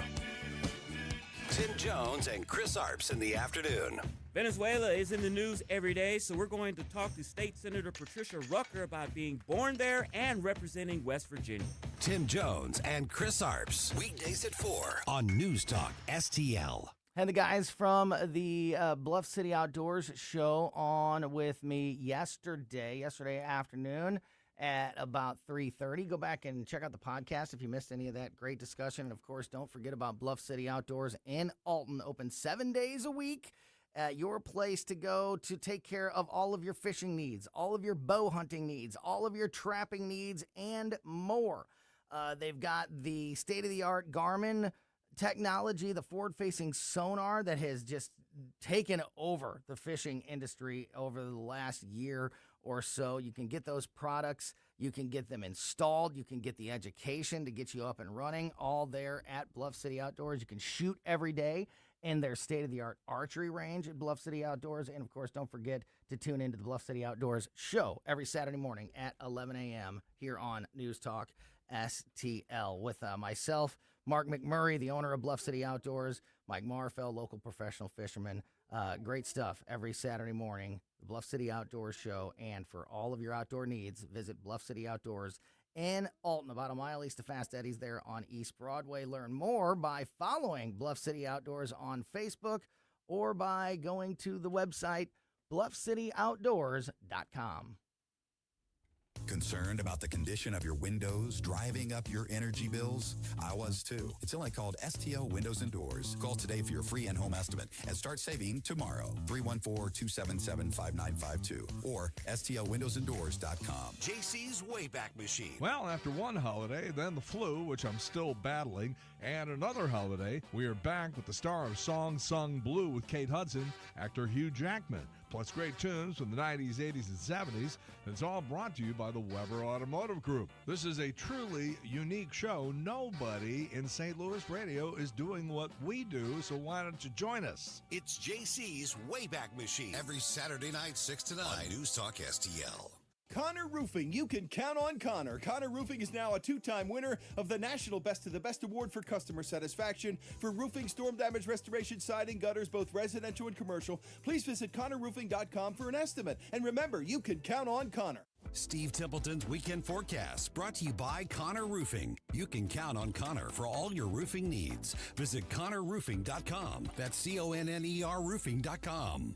Tim Jones and Chris Arps in the afternoon. Venezuela is in the news every day, so we're going to talk to State Senator Patricia Rucker about being born there and representing West Virginia. Tim Jones and Chris Arps. Weekdays at 4 on News Talk STL. Had the guys from the Bluff City Outdoors show on with me yesterday afternoon at about 3:30. Go back and check out the podcast if you missed any of that great discussion. And, of course, don't forget about Bluff City Outdoors in Alton, open 7 days a week. Your place to go to take care of all of your fishing needs, all of your bow hunting needs, all of your trapping needs, and more. They've got the state-of-the-art Garmin technology, the forward-facing sonar that has just taken over the fishing industry over the last year or so. You can get those products. You can get them installed. You can get the education to get you up and running, all there at Bluff City Outdoors. You can shoot every day in their state-of-the-art archery range at Bluff City Outdoors. And, of course, don't forget to tune into the Bluff City Outdoors show every Saturday morning at 11 a.m. here on News Talk STL with myself, Mark McMurray, the owner of Bluff City Outdoors, Mike Marfell, local professional fisherman. Great stuff every Saturday morning, the Bluff City Outdoors show. And for all of your outdoor needs, visit Bluff City Outdoors in Alton, about a mile east of Fast Eddie's there on East Broadway. Learn more by following Bluff City Outdoors on Facebook or by going to the website bluffcityoutdoors.com. Concerned about the condition of your windows driving up your energy bills? I was too. It's only called STL Windows and Doors. Call today for your free in-home estimate and start saving tomorrow. 314-277-5952 or stlwindowsanddoors.com. JC's Wayback Machine. Well, after one holiday, then the flu, which I'm still battling, and another holiday, we are back with the star of Song Sung Blue with Kate Hudson, actor Hugh Jackman. Plus great tunes from the 90s, 80s, and 70s. And it's all brought to you by the Weber Automotive Group. This is a truly unique show. Nobody in St. Louis radio is doing what we do, so why don't you join us? It's JC's Wayback Machine. Every Saturday night, 6 to 9. On News Talk STL. Connor Roofing, you can count on Connor. Connor Roofing is now a 2-time winner of the National Best of the Best Award for customer satisfaction for roofing, storm damage restoration, siding, gutters, both residential and commercial. Please visit ConnorRoofing.com for an estimate. And remember, you can count on Connor. Steve Templeton's Weekend Forecast, brought to you by Connor Roofing. You can count on Connor for all your roofing needs. Visit ConnorRoofing.com. That's CONNER Roofing.com.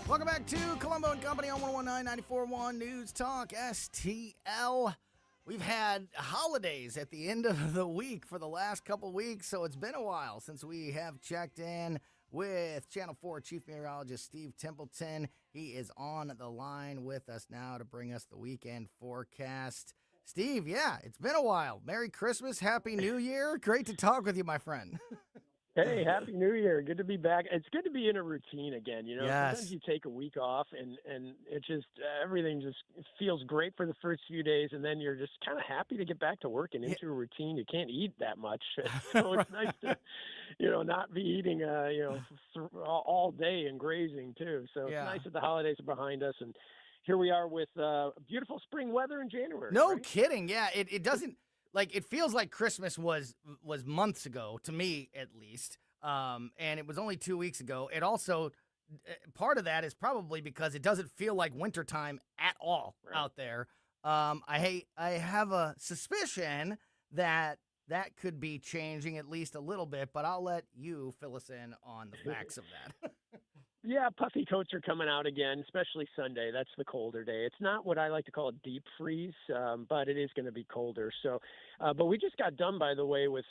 Welcome back to Colombo Company on 119.94.1 News Talk STL. We've had holidays at the end of the week for the last couple weeks, so it's been a while since we have checked in with Channel 4 Chief Meteorologist Steve Templeton. He is on the line with us now to bring us the weekend forecast. Steve, yeah, it's been a while. Merry Christmas, Happy New Year. Great to talk with you, my friend. Hey, Happy New Year. Good to be back. It's good to be in a routine again. You know, Yes. Sometimes you take a week off and it just, everything just feels great for the first few days. And then you're just kind of happy to get back to work and into a routine. You can't eat that much. So it's nice to, not be eating, all day and grazing too. So it's nice that the holidays are behind us. And here we are with beautiful spring weather in January. No right? kidding. Yeah, it doesn't. Like, it feels like Christmas was months ago, to me at least, and it was only 2 weeks ago. It also, part of that is probably because it doesn't feel like wintertime at all out there. I have a suspicion that could be changing at least a little bit, but I'll let you fill us in on the facts of that. Yeah, puffy coats are coming out again, especially Sunday. That's the colder day. It's not what I like to call a deep freeze, but it is going to be colder. So, but we just got done, by the way, with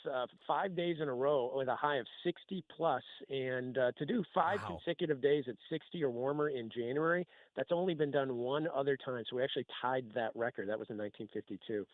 5 days in a row with a high of 60 plus. And to do five consecutive days at 60 or warmer in January, that's only been done one other time. So we actually tied that record. That was in 1952.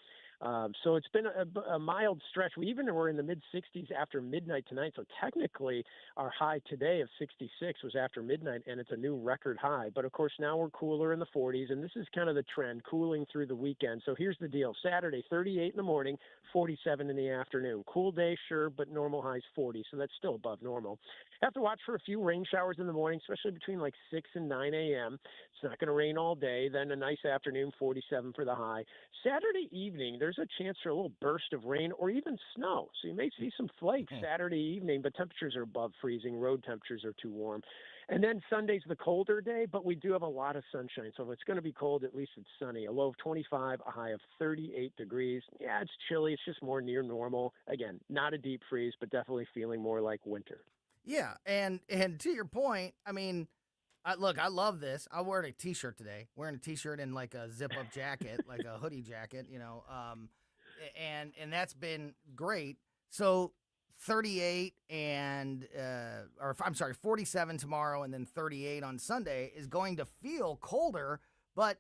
So it's been a mild stretch. We even were in the mid-60s after midnight tonight. So technically, our high today of 66 was after midnight, and it's a new record high. But of course, now we're cooler in the 40s, and this is kind of the trend, cooling through the weekend. So here's the deal: Saturday, 38 in the morning, 47 in the afternoon. Cool day, sure, but normal highs 40, so that's still above normal. Have to watch for a few rain showers in the morning, especially between like 6 and 9 a.m. It's not going to rain all day. Then a nice afternoon, 47 for the high. Saturday evening, there's a chance for a little burst of rain or even snow. So you may see some flakes Saturday evening, but temperatures are above freezing. Road temperatures are too warm. And then Sunday's the colder day, but we do have a lot of sunshine. So if it's going to be cold, at least it's sunny. A low of 25, a high of 38 degrees. Yeah, it's chilly. It's just more near normal. Again, not a deep freeze, but definitely feeling more like winter. Yeah, and to your point, I mean, look, I love this. I wore a T-shirt today, wearing a T-shirt and like a zip-up jacket, like a hoodie jacket, and that's been great. So 38 47 tomorrow and then 38 on Sunday is going to feel colder, but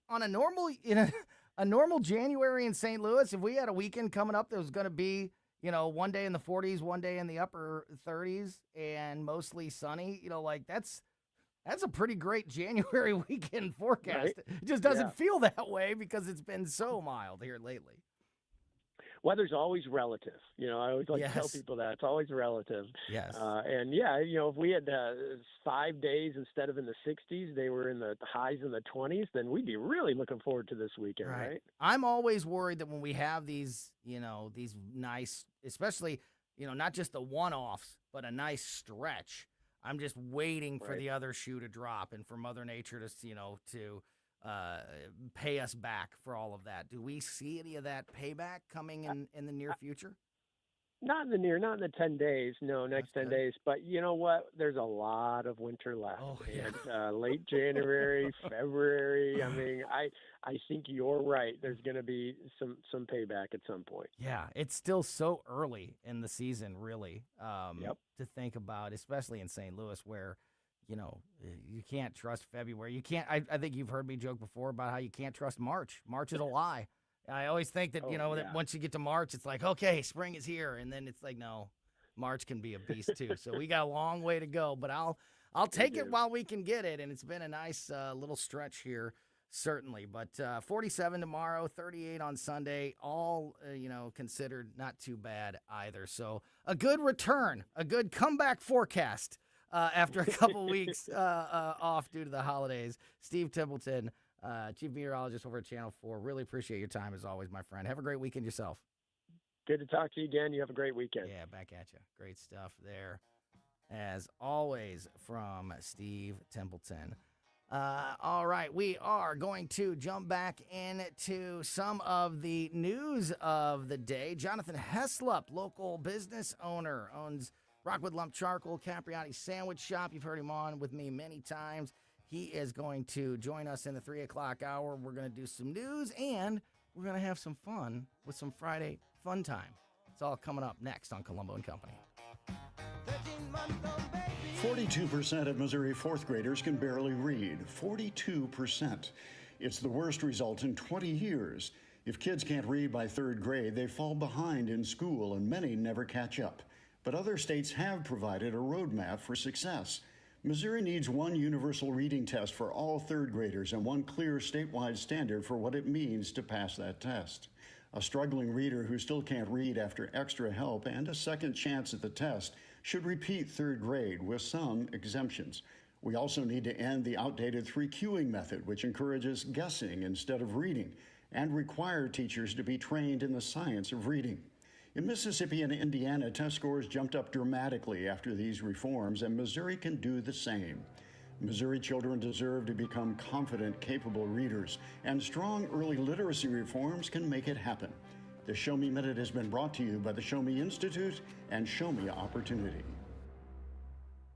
on a normal January in St. Louis, if we had a weekend coming up that was going to be, one day in the 40s, one day in the upper 30s, and mostly sunny, that's a pretty great January weekend forecast. Right? It just doesn't feel that way because it's been so mild here lately. Weather's always relative. I always like to tell people that it's always relative. Yes. If we had 5 days instead of in the 60s, they were in the highs in the 20s, then we'd be really looking forward to this weekend, right? I'm always worried that when we have these, these nice, especially, not just the one-offs, but a nice stretch, I'm just waiting for the other shoe to drop and for Mother Nature to pay us back for all of that. Do we see any of that payback coming in the near future? Not in the 10 days. No, next 10 days. But you know what? There's a lot of winter left. Oh, yeah. And, late January, February. I mean, I think you're right. There's going to be some payback at some point. Yeah, it's still so early in the season, really, to think about, especially in St. Louis where, you can't trust February. You can't. I think you've heard me joke before about how you can't trust March. March is a lie. I always think that, that once you get to March, it's like, okay, spring is here. And then it's like, no, March can be a beast too. So we got a long way to go, but I'll take it while we can get it. And it's been a nice little stretch here, certainly. But 47 tomorrow, 38 on Sunday, all, considered not too bad either. So a good return, a good comeback forecast after a couple weeks off due to the holidays. Steve Tempelton, Chief Meteorologist over at Channel 4. Really appreciate your time as always, my friend. Have a great weekend yourself. Good to talk to you again. You have a great weekend. Yeah, back at you. Great stuff there, as always, from Steve Tempelton. All right, we are going to jump back into some of the news of the day. Jonathan Heslop, local business owner, owns Rockwood Lump Charcoal, Capriati Sandwich Shop. You've heard him on with me many times. He is going to join us in the 3 o'clock hour. We're going to do some news, and we're going to have some fun with some Friday fun time. It's all coming up next on Colombo and Company. 42% of Missouri fourth graders can barely read. 42%. It's the worst result in 20 years. If kids can't read by third grade, they fall behind in school, and many never catch up. But other states have provided a roadmap for success. Missouri needs one universal reading test for all third graders and one clear statewide standard for what it means to pass that test. A struggling reader who still can't read after extra help and a second chance at the test should repeat third grade with some exemptions. We also need to end the outdated 3Qing method, which encourages guessing instead of reading, and require teachers to be trained in the science of reading. In Mississippi and Indiana, test scores jumped up dramatically after these reforms, and Missouri can do the same. Missouri children deserve to become confident, capable readers, and strong early literacy reforms can make it happen. The Show Me Minute has been brought to you by the Show Me Institute and Show Me Opportunity.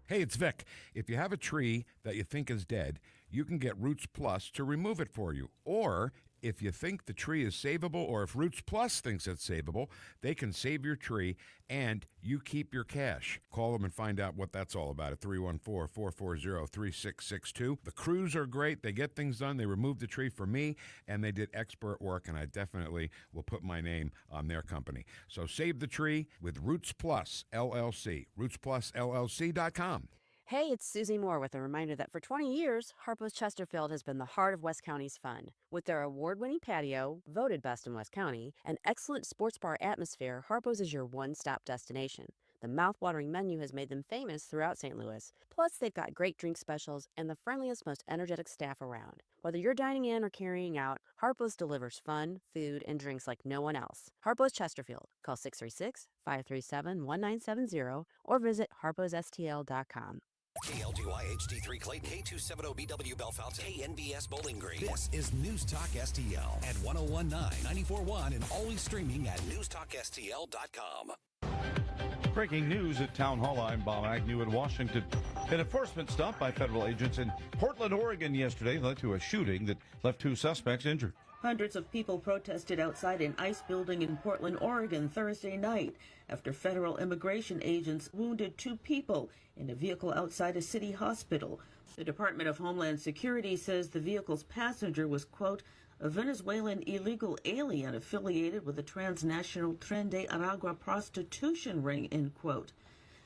Hey, it's Vic. If you have a tree that you think is dead, you can get Roots Plus to remove it for you. Or if you think the tree is savable, or if Roots Plus thinks it's savable, they can save your tree and you keep your cash. Call them and find out what that's all about at 314-440-3662. The crews are great. They get things done. They removed the tree for me, and they did expert work, and I definitely will put my name on their company. So save the tree with Roots Plus LLC. RootsPlusLLC.com. Hey, it's Susie Moore with a reminder that for 20 years, Harpo's Chesterfield has been the heart of West County's fun. With their award-winning patio, voted best in West County, and excellent sports bar atmosphere, Harpo's is your one-stop destination. The mouth-watering menu has made them famous throughout St. Louis. Plus, they've got great drink specials and the friendliest, most energetic staff around. Whether you're dining in or carrying out, Harpo's delivers fun, food, and drinks like no one else. Harpo's Chesterfield. Call 636-537-1970 or visit harposstl.com. KLGY HD3 Clayton, K270BW Bellefonte, KNBS Bowling Green. This is News Talk STL at 1019, 94.1, and always streaming at newstalkstl.com. Breaking news at Town Hall. I'm Bob Agnew in Washington. An enforcement stop by federal agents in Portland, Oregon yesterday led to a shooting that left 2 suspects injured. Hundreds of people protested outside an ICE building in Portland, Oregon Thursday night after federal immigration agents wounded 2 people in a vehicle outside a city hospital. The Department of Homeland Security says the vehicle's passenger was, quote, a Venezuelan illegal alien affiliated with the transnational Tren de Aragua prostitution ring, end quote.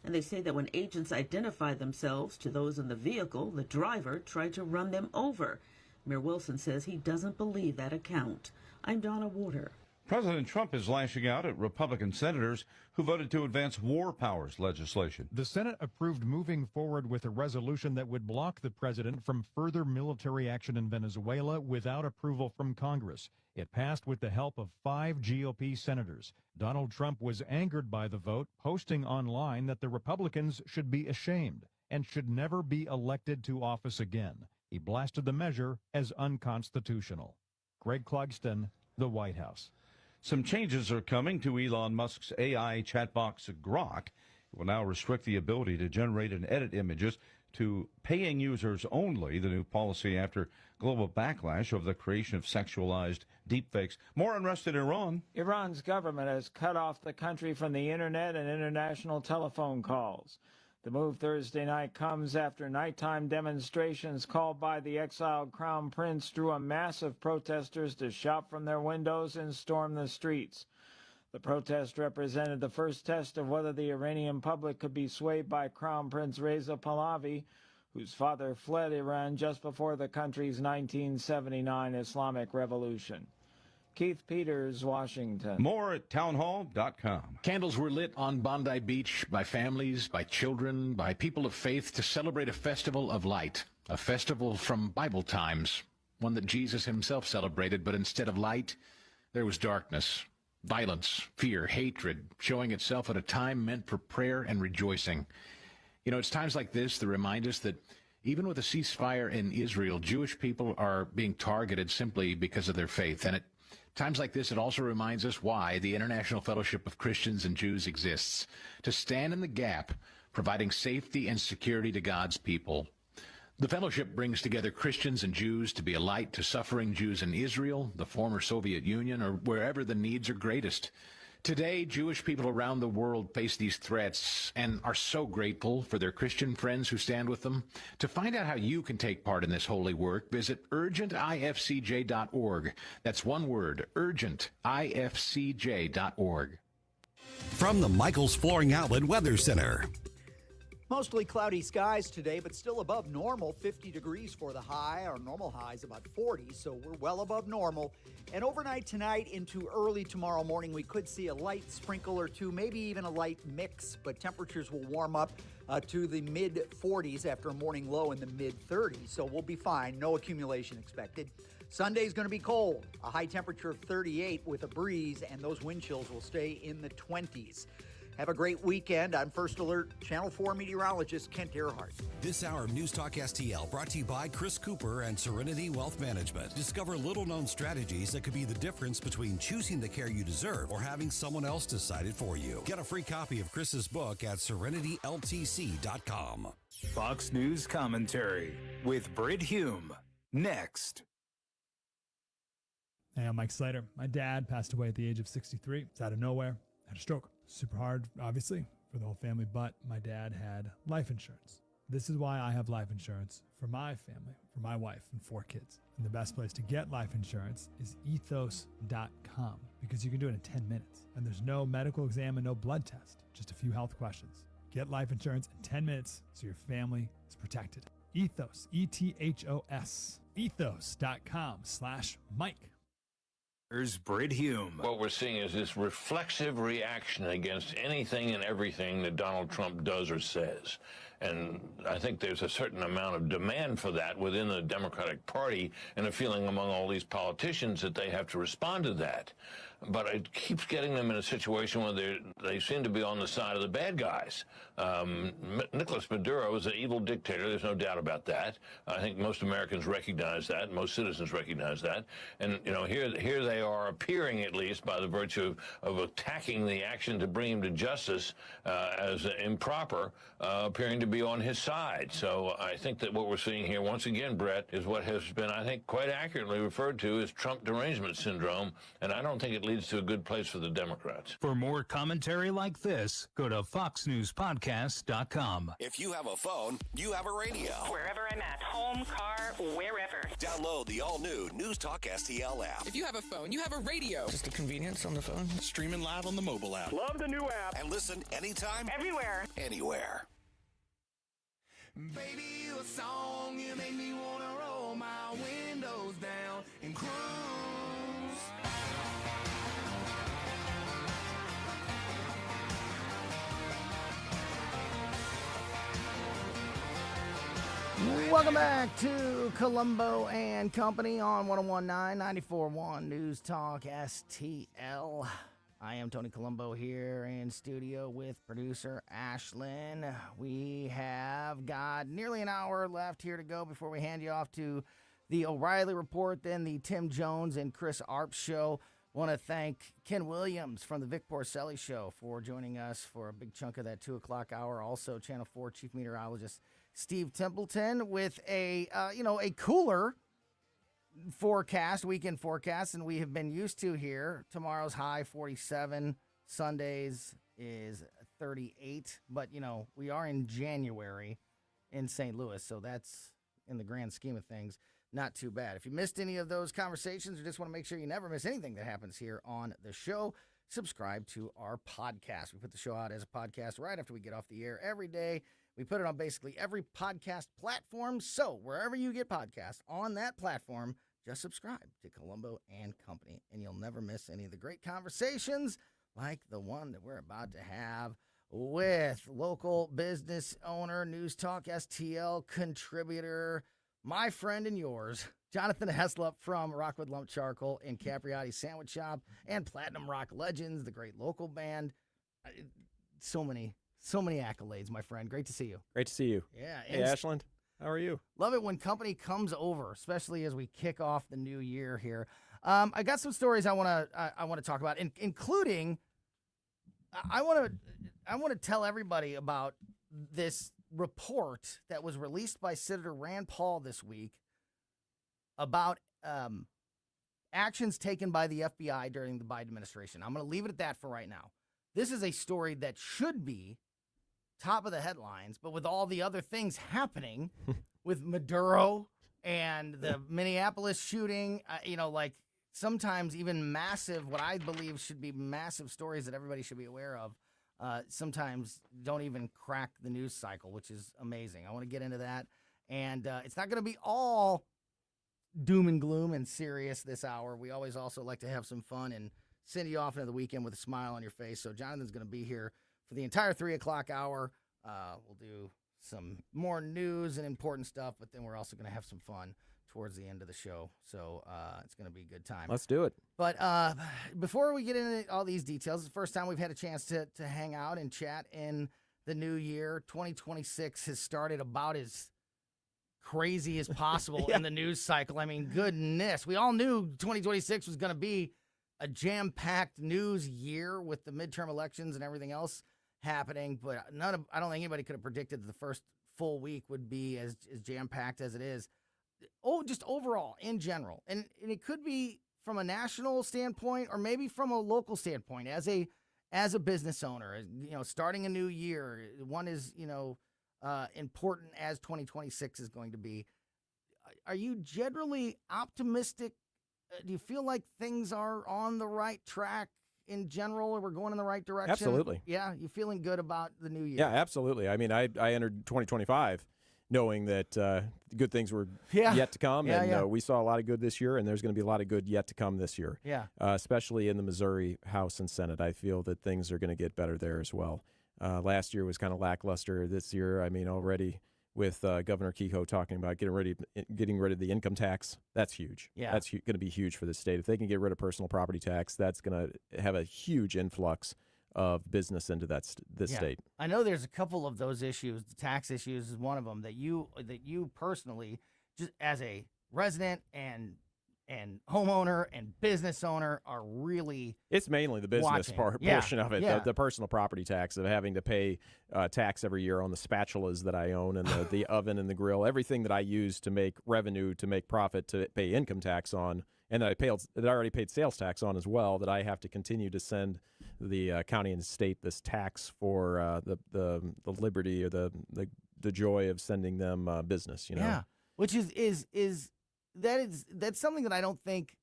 And they say that when agents identified themselves to those in the vehicle, the driver tried to run them over. Mayor Wilson says he doesn't believe that account. I'm Donna Warder. President Trump is lashing out at Republican senators who voted to advance war powers legislation. The Senate approved moving forward with a resolution that would block the president from further military action in Venezuela without approval from Congress. It passed with the help of 5 GOP senators. Donald Trump was angered by the vote, posting online that the Republicans should be ashamed and should never be elected to office again. He blasted the measure as unconstitutional. Greg Clugston, the White House. Some changes are coming to Elon Musk's AI chat box Grok. It will now restrict the ability to generate and edit images to paying users only, the new policy after global backlash over the creation of sexualized deepfakes. More unrest in Iran. Iran's government has cut off the country from the internet and international telephone calls. The move Thursday night comes after nighttime demonstrations called by the exiled crown prince drew a mass of protesters to shout from their windows and storm the streets. The protest represented the first test of whether the Iranian public could be swayed by Crown Prince Reza Pahlavi, whose father fled Iran just before the country's 1979 Islamic Revolution. Keith Peters, Washington. More at townhall.com. Candles were lit on Bondi Beach by families, by children, by people of faith to celebrate a festival of light, a festival from Bible times, one that Jesus himself celebrated, but instead of light, there was darkness, violence, fear, hatred, showing itself at a time meant for prayer and rejoicing. You know, it's times like this that remind us that even with a ceasefire in Israel, Jewish people are being targeted simply because of their faith, and at times like this, it also reminds us why the International Fellowship of Christians and Jews exists, to stand in the gap, providing safety and security to God's people. The fellowship brings together Christians and Jews to be a light to suffering Jews in Israel, the former Soviet Union, or wherever the needs are greatest. Today, Jewish people around the world face these threats and are so grateful for their Christian friends who stand with them. To find out how you can take part in this holy work, visit urgentifcj.org. That's one word, urgentifcj.org. From the Michaels Flooring Outlet Weather Center. Mostly cloudy skies today, but still above normal. 50 degrees for the high. Our normal high is about 40, so we're well above normal. And overnight tonight into early tomorrow morning, we could see a light sprinkle or two, maybe even a light mix, but temperatures will warm up to the mid-40s after a morning low in the mid-30s, so we'll be fine. No accumulation expected. Sunday's going to be cold, a high temperature of 38 with a breeze, and those wind chills will stay in the 20s. Have a great weekend. I'm First Alert Channel 4 meteorologist Kent Earhart. This hour of News Talk STL brought to you by Chris Cooper and Serenity Wealth Management. Discover little-known strategies that could be the difference between choosing the care you deserve or having someone else decide it for you. Get a free copy of Chris's book at serenityltc.com. Fox News Commentary with Britt Hume. Next. Hey, I'm Mike Slater. My dad passed away at the age of 63. It's out of nowhere. Had a stroke. Super hard, obviously, for the whole family, but my dad had life insurance. This is why I have life insurance for my family, for my wife and 4 kids. And the best place to get life insurance is ethos.com because you can do it in 10 minutes. And there's no medical exam and no blood test, just a few health questions. Get life insurance in 10 minutes so your family is protected. Ethos, E-T-H-O-S, ethos.com/Mike. Here's Britt Hume. What we're seeing is this reflexive reaction against anything and everything that Donald Trump does or says. And I think there's a certain amount of demand for that within the Democratic Party and a feeling among all these politicians that they have to respond to that. But it keeps getting them in a situation where they seem to be on the side of the bad guys. Nicolas Maduro is an evil dictator. There's no doubt about that. I think most Americans recognize that. Most citizens recognize that. And, you know, here they are appearing, at least, by the virtue of attacking the action to bring him to justice as improper, appearing to be on his side. So I think that what we're seeing here, once again, Brett, is what has been, I think, quite accurately referred to as Trump derangement syndrome. And I don't think it leads to a good place for the Democrats. For more commentary like this, go to foxnewspodcast.com. If you have a phone, you have a radio. Wherever I'm at, home, car, wherever. Download the all-new News Talk STL app. If you have a phone, you have a radio. Just a convenience on the phone. Streaming live on the mobile app. Love the new app. And listen anytime. Everywhere. Anywhere. Baby, you a song, you make me wanna roll my windows down and cruise. Welcome back to Colombo and Company on 101.9, 94.1 News Talk STL. I am Tony Colombo here in studio with producer Ashlyn. We have got nearly an hour left here to go before we hand you off to the O'Reilly Report, then the Tim Jones and Chris Arp Show. Want to thank Ken Williams from the Vic Porcelli Show for joining us for a big chunk of that 2 o'clock hour. Also, Channel 4 Chief Meteorologist Steve Templeton with a cooler forecast, weekend forecast, and we have been used to here. Tomorrow's high 47, Sundays is 38, but we are in January in St. Louis, so that's, in the grand scheme of things, not too bad. If you missed any of those conversations or just want to make sure you never miss anything that happens here on the show, subscribe to our podcast. We put the show out as a podcast right after we get off the air every day. We put it on basically every podcast platform. So wherever you get podcasts on that platform, just subscribe to Colombo and Company, and you'll never miss any of the great conversations like the one that we're about to have with local business owner, News Talk STL contributor, my friend and yours, Jonathan Heslop from Rockwood Lump Charcoal and Capriati Sandwich Shop, and Platinum Rock Legends, the great local band. So many accolades, my friend. Great to see you. Great to see you. Yeah. Hey, Ashland. How are you? Love it when company comes over, especially as we kick off the new year here. I got some stories I want to talk about, including I want to tell everybody about this report that was released by Senator Rand Paul this week about actions taken by the FBI during the Biden administration. I'm going to leave it at that for right now. This is a story that should be top of the headlines, but with all the other things happening with Maduro and the Minneapolis shooting, sometimes even massive, what I believe should be massive stories that everybody should be aware of, sometimes don't even crack the news cycle, which is amazing. I want to get into that. And it's not going to be all doom and gloom and serious this hour. We always also like to have some fun and send you off into the weekend with a smile on your face. So Jonathan's going to be here for the entire 3 o'clock hour. We'll do some more news and important stuff, but then we're also going to have some fun towards the end of the show. So it's going to be a good time. Let's do it. But before we get into all these details, it's the first time we've had a chance to hang out and chat in the new year. 2026 has started about as crazy as possible in the news cycle. I mean, goodness. We all knew 2026 was going to be a jam-packed news year with the midterm elections and everything else happening, but I don't think anybody could have predicted that the first full week would be as jam-packed as it is. Oh, just overall, in general. And it could be from a national standpoint or maybe from a local standpoint as a business owner, starting a new year, one is, important as 2026 is going to be. Are you generally optimistic? Do you feel like things are on the right track in general, or we're going in the right direction? Absolutely. Yeah, you feeling good about the new year? Yeah, absolutely. I mean, I entered 2025 knowing that good things were yet to come, and we saw a lot of good this year, and there's going to be a lot of good yet to come this year. Yeah. Especially in the Missouri House and Senate. I feel that things are going to get better there as well. Last year was kind of lackluster. This year, I mean, already with Governor Kehoe talking about getting rid of the income tax, that's huge. Yeah. That's going to be huge for the state. If they can get rid of personal property tax, that's going to have a huge influx of business into this state. I know there's a couple of those issues. The tax issues is one of them that you personally, just as a resident and homeowner and business owner, are really It's mainly the business portion of it, the personal property tax of having to pay tax every year on the spatulas that I own and the oven and the grill, everything that I use to make revenue, to make profit, to pay income tax on, and that I already paid sales tax on as well, that I have to continue to send the county and state this tax for the liberty or the joy of sending them business. Yeah, which that's something that I don't think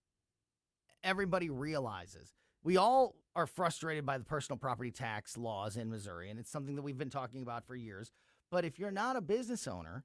everybody realizes. We all are frustrated by the personal property tax laws in Missouri, and it's something that we've been talking about for years. But if you're not a business owner,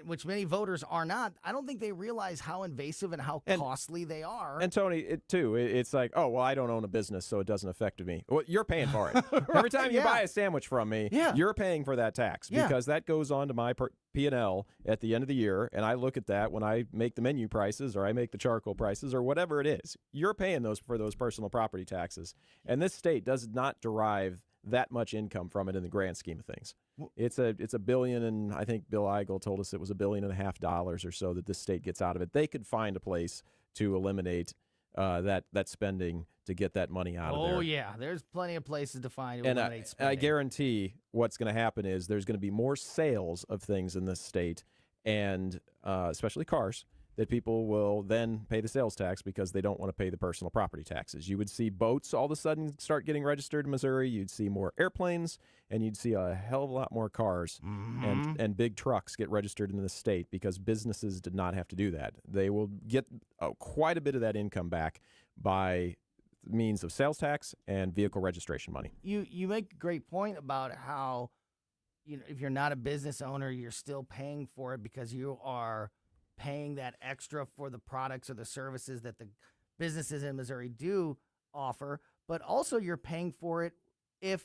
which many voters are not, I don't think they realize how invasive and how costly they are. And Tony, it's like, oh, well, I don't own a business, so it doesn't affect me. Well, you're paying for it. Right, every time you buy a sandwich from me, you're paying for that tax because that goes on to my P&L at the end of the year, and I look at that when I make the menu prices or I make the charcoal prices or whatever it is. You're paying for those personal property taxes, and this state does not derive that much income from it in the grand scheme of things. It's a billion, and I think Bill Eigel told us it was $1.5 billion or so that this state gets out of it. They could find a place to eliminate that spending to get that money out of there. Oh yeah, there's plenty of places to find to eliminate spending. I guarantee what's going to happen is there's going to be more sales of things in this state, and especially cars, that people will then pay the sales tax because they don't want to pay the personal property taxes. You would see boats all of a sudden start getting registered in Missouri. You'd see more airplanes, and you'd see a hell of a lot more cars and big trucks get registered in the state because businesses did not have to do that. They will get quite a bit of that income back by means of sales tax and vehicle registration money. You make a great point about how, if you're not a business owner, you're still paying for it because you are paying that extra for the products or the services that the businesses in Missouri do offer, but also you're paying for it if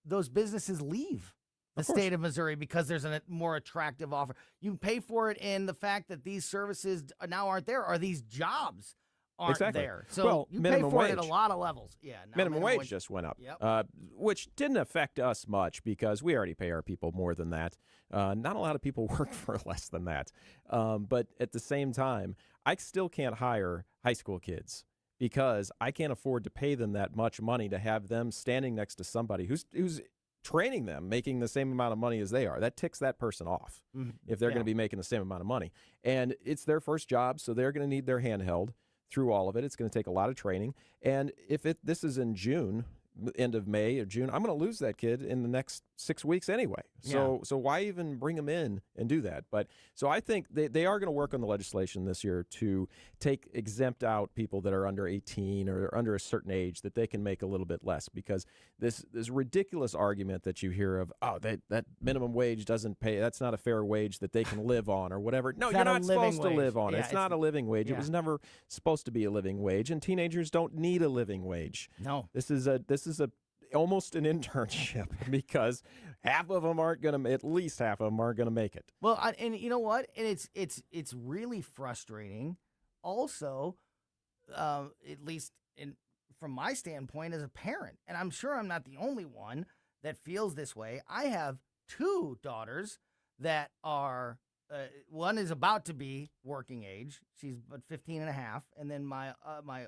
those businesses leave the state of Missouri because there's a more attractive offer. You pay for it in the fact that these services now aren't there, or these jobs aren't there. So you pay for it at a lot of levels. Yeah, minimum wage just went up, which didn't affect us much because we already pay our people more than that. Not a lot of people work for less than that. But at the same time, I still can't hire high school kids because I can't afford to pay them that much money to have them standing next to somebody who's training them, making the same amount of money as they are. That ticks that person off if they're going to be making the same amount of money. And it's their first job, so they're going to need their hand held through all of it. It's going to take a lot of training. And if this is in June, end of May or June, I'm going to lose that kid in the next 6 weeks anyway. So why even bring them in and do that? But so I think they are going to work on the legislation this year to exempt out people that are under 18 or under a certain age, that they can make a little bit less, because this ridiculous argument that you hear of, that minimum wage doesn't pay, that's not a fair wage that they can live on or whatever. No, you're not supposed to live on it. It's not a living wage. It was never supposed to be a living wage, and teenagers don't need a living wage. No. This is almost an internship because at least half of them aren't going to make it. Well, and you know what? And it's really frustrating. Also, at least from my standpoint as a parent, and I'm sure I'm not the only one that feels this way. I have two daughters that are, one is about to be working age. She's but 15 and a half. And then my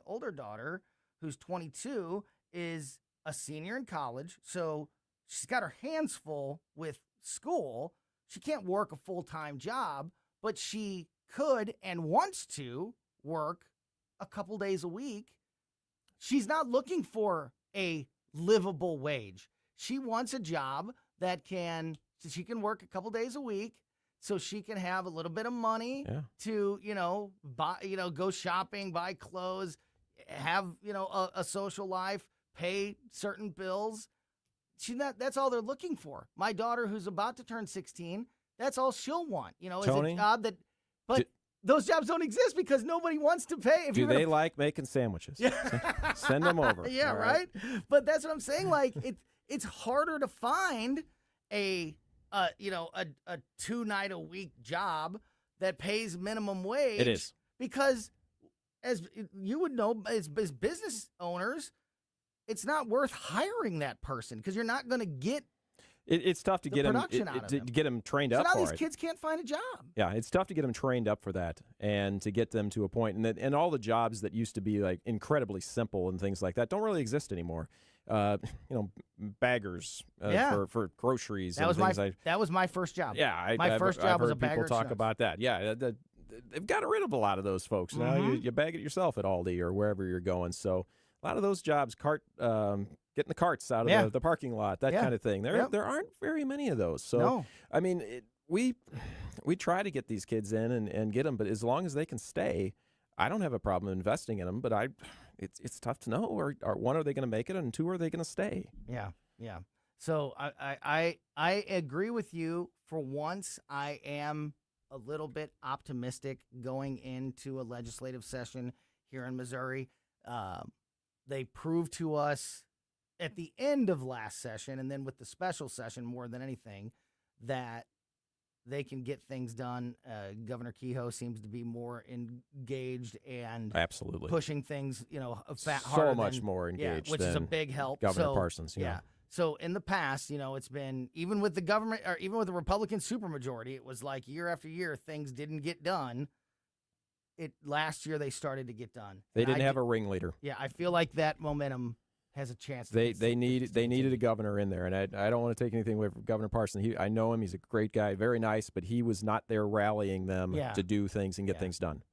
older daughter, who's 22, is a senior in college. So she's got her hands full with school. She can't work a full-time job, but she could and wants to work a couple days a week. She's not looking for a livable wage. She wants a job that she can work a couple days a week so she can have a little bit of money to, buy, go shopping, buy clothes, have, a social life, pay certain bills. That's all they're looking for. My daughter, who's about to turn 16, that's all she'll want, is Tony, a job that, those jobs don't exist because nobody wants to pay. Do they like making sandwiches? Yeah. Send them over. Yeah, right? But that's what I'm saying. Like, it's harder to find a 2-night-a-week job that pays minimum wage. It is. Because, as you would know, as business owners, it's not worth hiring that person because you're not going to get It's tough to get them trained up for it. So now these kids can't find a job. Yeah, it's tough to get them trained up for that and to get them to a point. And all the jobs that used to be like incredibly simple and things like that don't really exist anymore. Baggers for groceries. That was my first job. Yeah, my first job was a bagger. People talk about that. Yeah, they've got rid of a lot of those folks. Now you bag it yourself at Aldi or wherever you're going. So a lot of those jobs, getting the carts out of the parking lot, that kind of thing. There aren't very many of those. So, I mean, we try to get these kids in and get them, but as long as they can stay, I don't have a problem investing in them. But it's tough to know. Or one, are they going to make it? And two, are they going to stay? Yeah, yeah. So I agree with you. For once, I am a little bit optimistic going into a legislative session here in Missouri. They proved to us at the end of last session, and then with the special session more than anything, that they can get things done. Governor Kehoe seems to be more engaged and absolutely pushing things, harder. So much more engaged, which is a big help. Governor Parsons. Yeah. So in the past, it's been, even with the government, or even with the Republican supermajority, it was like year after year things didn't get done. Last year they started to get done. They didn't have a ringleader. Yeah, I feel like that momentum has a chance. They needed a governor in there, and I don't want to take anything away from Governor Parsons. I know him; he's a great guy, very nice, but he was not there rallying them to do things and get things done.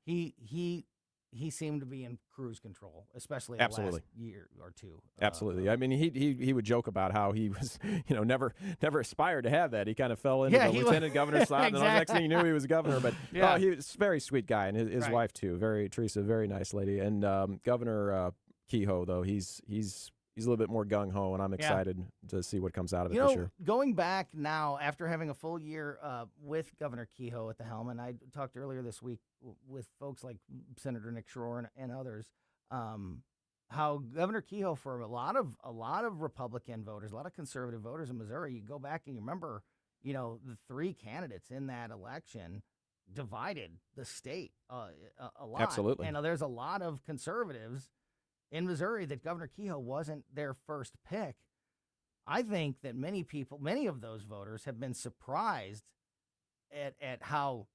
He seemed to be in cruise control, especially the last year or two. Absolutely. I mean, he would joke about how he was, never aspired to have that. He kind of fell into the lieutenant governor slot, and the next thing he knew, he was governor. But he was a very sweet guy, and his wife too. Teresa, very nice lady. And Governor Kehoe, though, he's a little bit more gung-ho, and I'm excited to see what comes out of it this year. Going back now, after having a full year with Governor Kehoe at the helm, and I talked earlier this week with folks like Senator Nick Schroer and others, how Governor Kehoe, for a lot of Republican voters, a lot of conservative voters in Missouri, you go back and you remember, the three candidates in that election divided the state a lot. Absolutely. And there's a lot of conservatives in Missouri that Governor Kehoe wasn't their first pick. I think that many of those voters have been surprised at how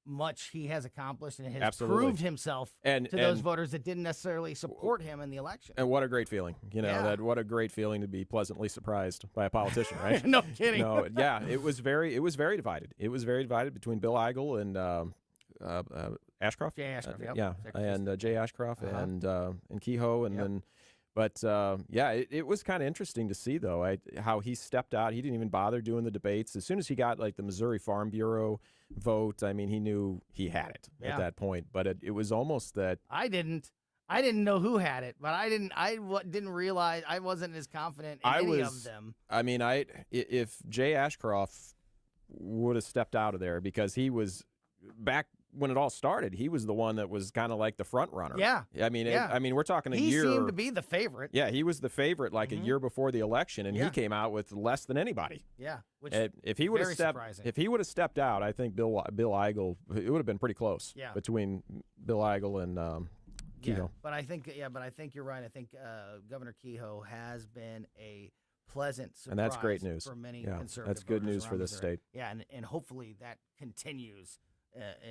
much he has accomplished and has proved himself to those voters that didn't necessarily support him in the election. And what a great feeling, what a great feeling to be pleasantly surprised by a politician, right? No kidding. No, yeah, it was very divided. It was very divided between Bill Eigel and Ashcroft. Jay Ashcroft, and Jay Ashcroft and Kehoe, and then. But, it was kind of interesting to see, though, how he stepped out. He didn't even bother doing the debates. As soon as he got, the Missouri Farm Bureau vote, I mean, he knew he had it at that point. But it was almost that... I didn't know who had it, but I didn't realize I wasn't as confident in any of them. I mean, if Jay Ashcroft would have stepped out of there, because he was back... When it all started, he was the one that was kind of like the front runner. Yeah. I mean, we're talking a year. He seemed to be the favorite. Yeah, he was the favorite a year before the election, and he came out with less than anybody. Yeah. Which if he would have stepped out, I think Bill Eigel, it would have been pretty close between Bill Eigel and Kehoe. Yeah, but I think you're right. I think Governor Kehoe has been a pleasant surprise, and that's great news for many conservative. That's good news for this Missouri. state. Yeah, and hopefully that continues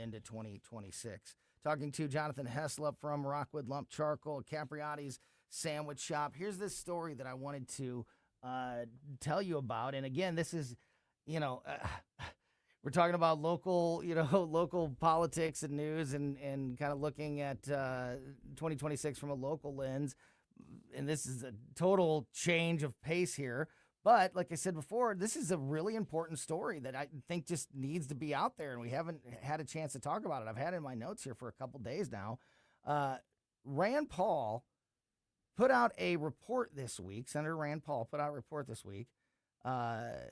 into 2026. Talking to Jonathan Heslop from Rockwood Lump Charcoal, Capriotti's Sandwich Shop. Here's this story that I wanted to tell you about. And again, this is, We're talking about local, local politics and news and kind of looking at 2026 from a local lens. And this is a total change of pace here. But like I said before, this is a really important story that I think just needs to be out there, and we haven't had a chance to talk about it. I've had it in my notes here for a couple days now. Rand Paul put out a report this week. Senator Rand Paul put out a report this week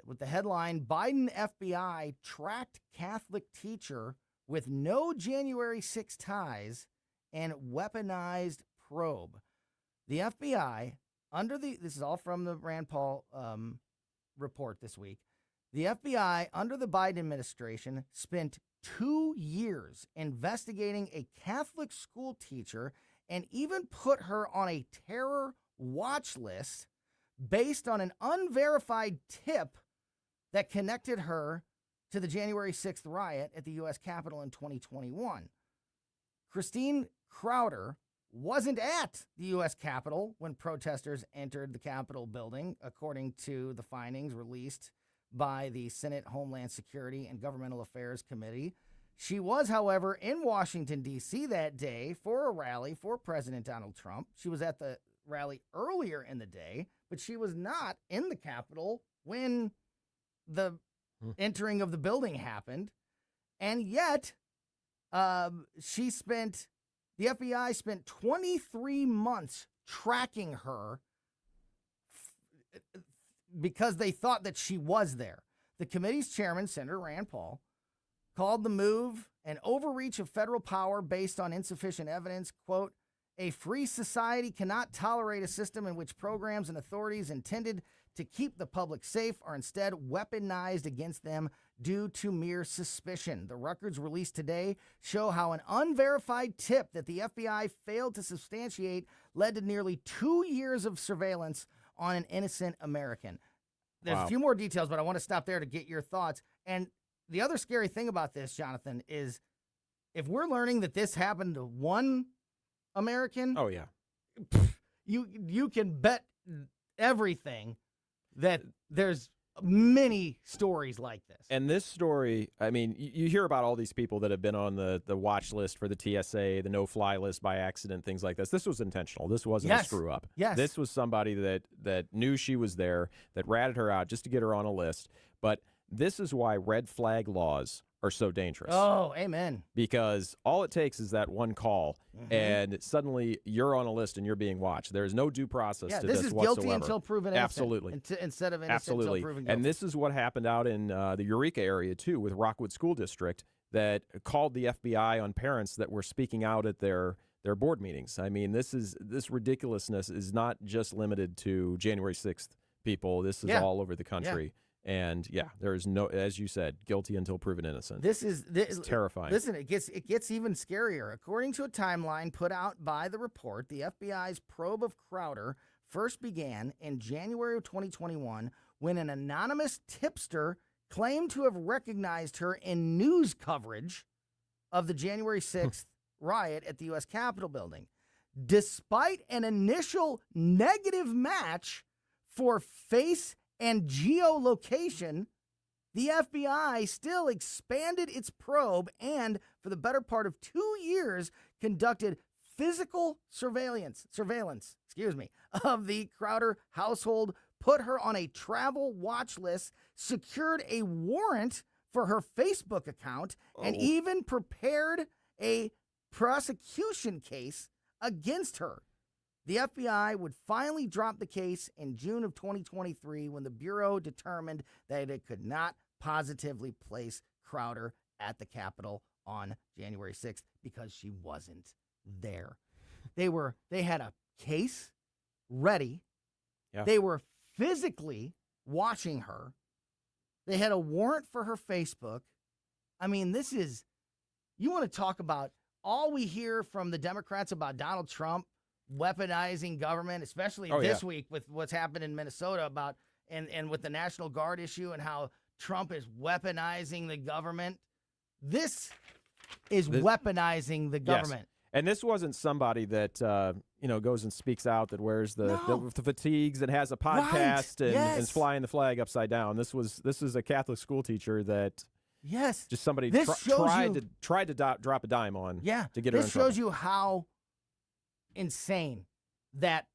with the headline, Biden FBI tracked Catholic teacher with no January 6 ties and weaponized probe. The FBI, this is all from the Rand Paul report this week. The FBI, under the Biden administration, spent 2 years investigating a Catholic school teacher and even put her on a terror watch list based on an unverified tip that connected her to the January 6th riot at the U.S. Capitol in 2021. Christine Crowder wasn't at the U.S. Capitol when protesters entered the Capitol building, according to the findings released by the Senate Homeland Security and Governmental Affairs Committee. She was, however, in Washington, D.C. that day for a rally for President Donald Trump. She was at the rally earlier in the day, but she was not in the Capitol when the entering of the building happened. And yet, the FBI spent 23 months tracking her because they thought that she was there. The committee's chairman, Senator Rand Paul, called the move an overreach of federal power based on insufficient evidence. Quote, a free society cannot tolerate a system in which programs and authorities intended to keep the public safe are instead weaponized against them due to mere suspicion. The records released today show how an unverified tip that the FBI failed to substantiate led to nearly 2 years of surveillance on an innocent American. There's a few more details, but I want to stop there to get your thoughts. And the other scary thing about this, Jonathan, is if we're learning that this happened to one American, oh yeah, you can bet everything that there's many stories like this. And this story, I mean, you hear about all these people that have been on the watch list for the TSA, the no-fly list by accident, things like this. This was intentional. This wasn't a screw-up. Yes. This was somebody that knew she was there, that ratted her out just to get her on a list. But this is why red flag laws are so dangerous. Oh, amen. Because all it takes is that one call, and suddenly you're on a list and you're being watched. There is no due process to this is whatsoever. Guilty until proven innocent. Absolutely. Instead of innocent until proven guilty. And this is what happened out in the Eureka area, too, with Rockwood School District, that called the FBI on parents that were speaking out at their board meetings. I mean, this ridiculousness is not just limited to January 6th people. This is all over the country. Yeah. And there is no, as you said, guilty until proven innocent. This is terrifying. Listen, it gets even scarier. According to a timeline put out by the report, the FBI's probe of Crowder first began in January of 2021 when an anonymous tipster claimed to have recognized her in news coverage of the January 6th riot at the U.S. Capitol building. Despite an initial negative match for face and geolocation, the FBI still expanded its probe and, for the better part of 2 years, conducted physical surveillance of the Crowder household, put her on a travel watch list, secured a warrant for her Facebook account, and even prepared a prosecution case against her. The FBI would finally drop the case in June of 2023 when the Bureau determined that it could not positively place Crowder at the Capitol on January 6th because she wasn't there. They had a case ready. Yeah. They were physically watching her. They had a warrant for her Facebook. I mean, you want to talk about all we hear from the Democrats about Donald Trump weaponizing government, especially this week with what's happened in Minnesota about and with the National Guard issue and how Trump is weaponizing the government. This is weaponizing the government. Yes. And this wasn't somebody that goes and speaks out, that wears the fatigues and has a podcast and is flying the flag upside down. This is a Catholic school teacher that Yes. Just somebody This shows tried to drop a dime on to get her in this trouble. shows you how insane that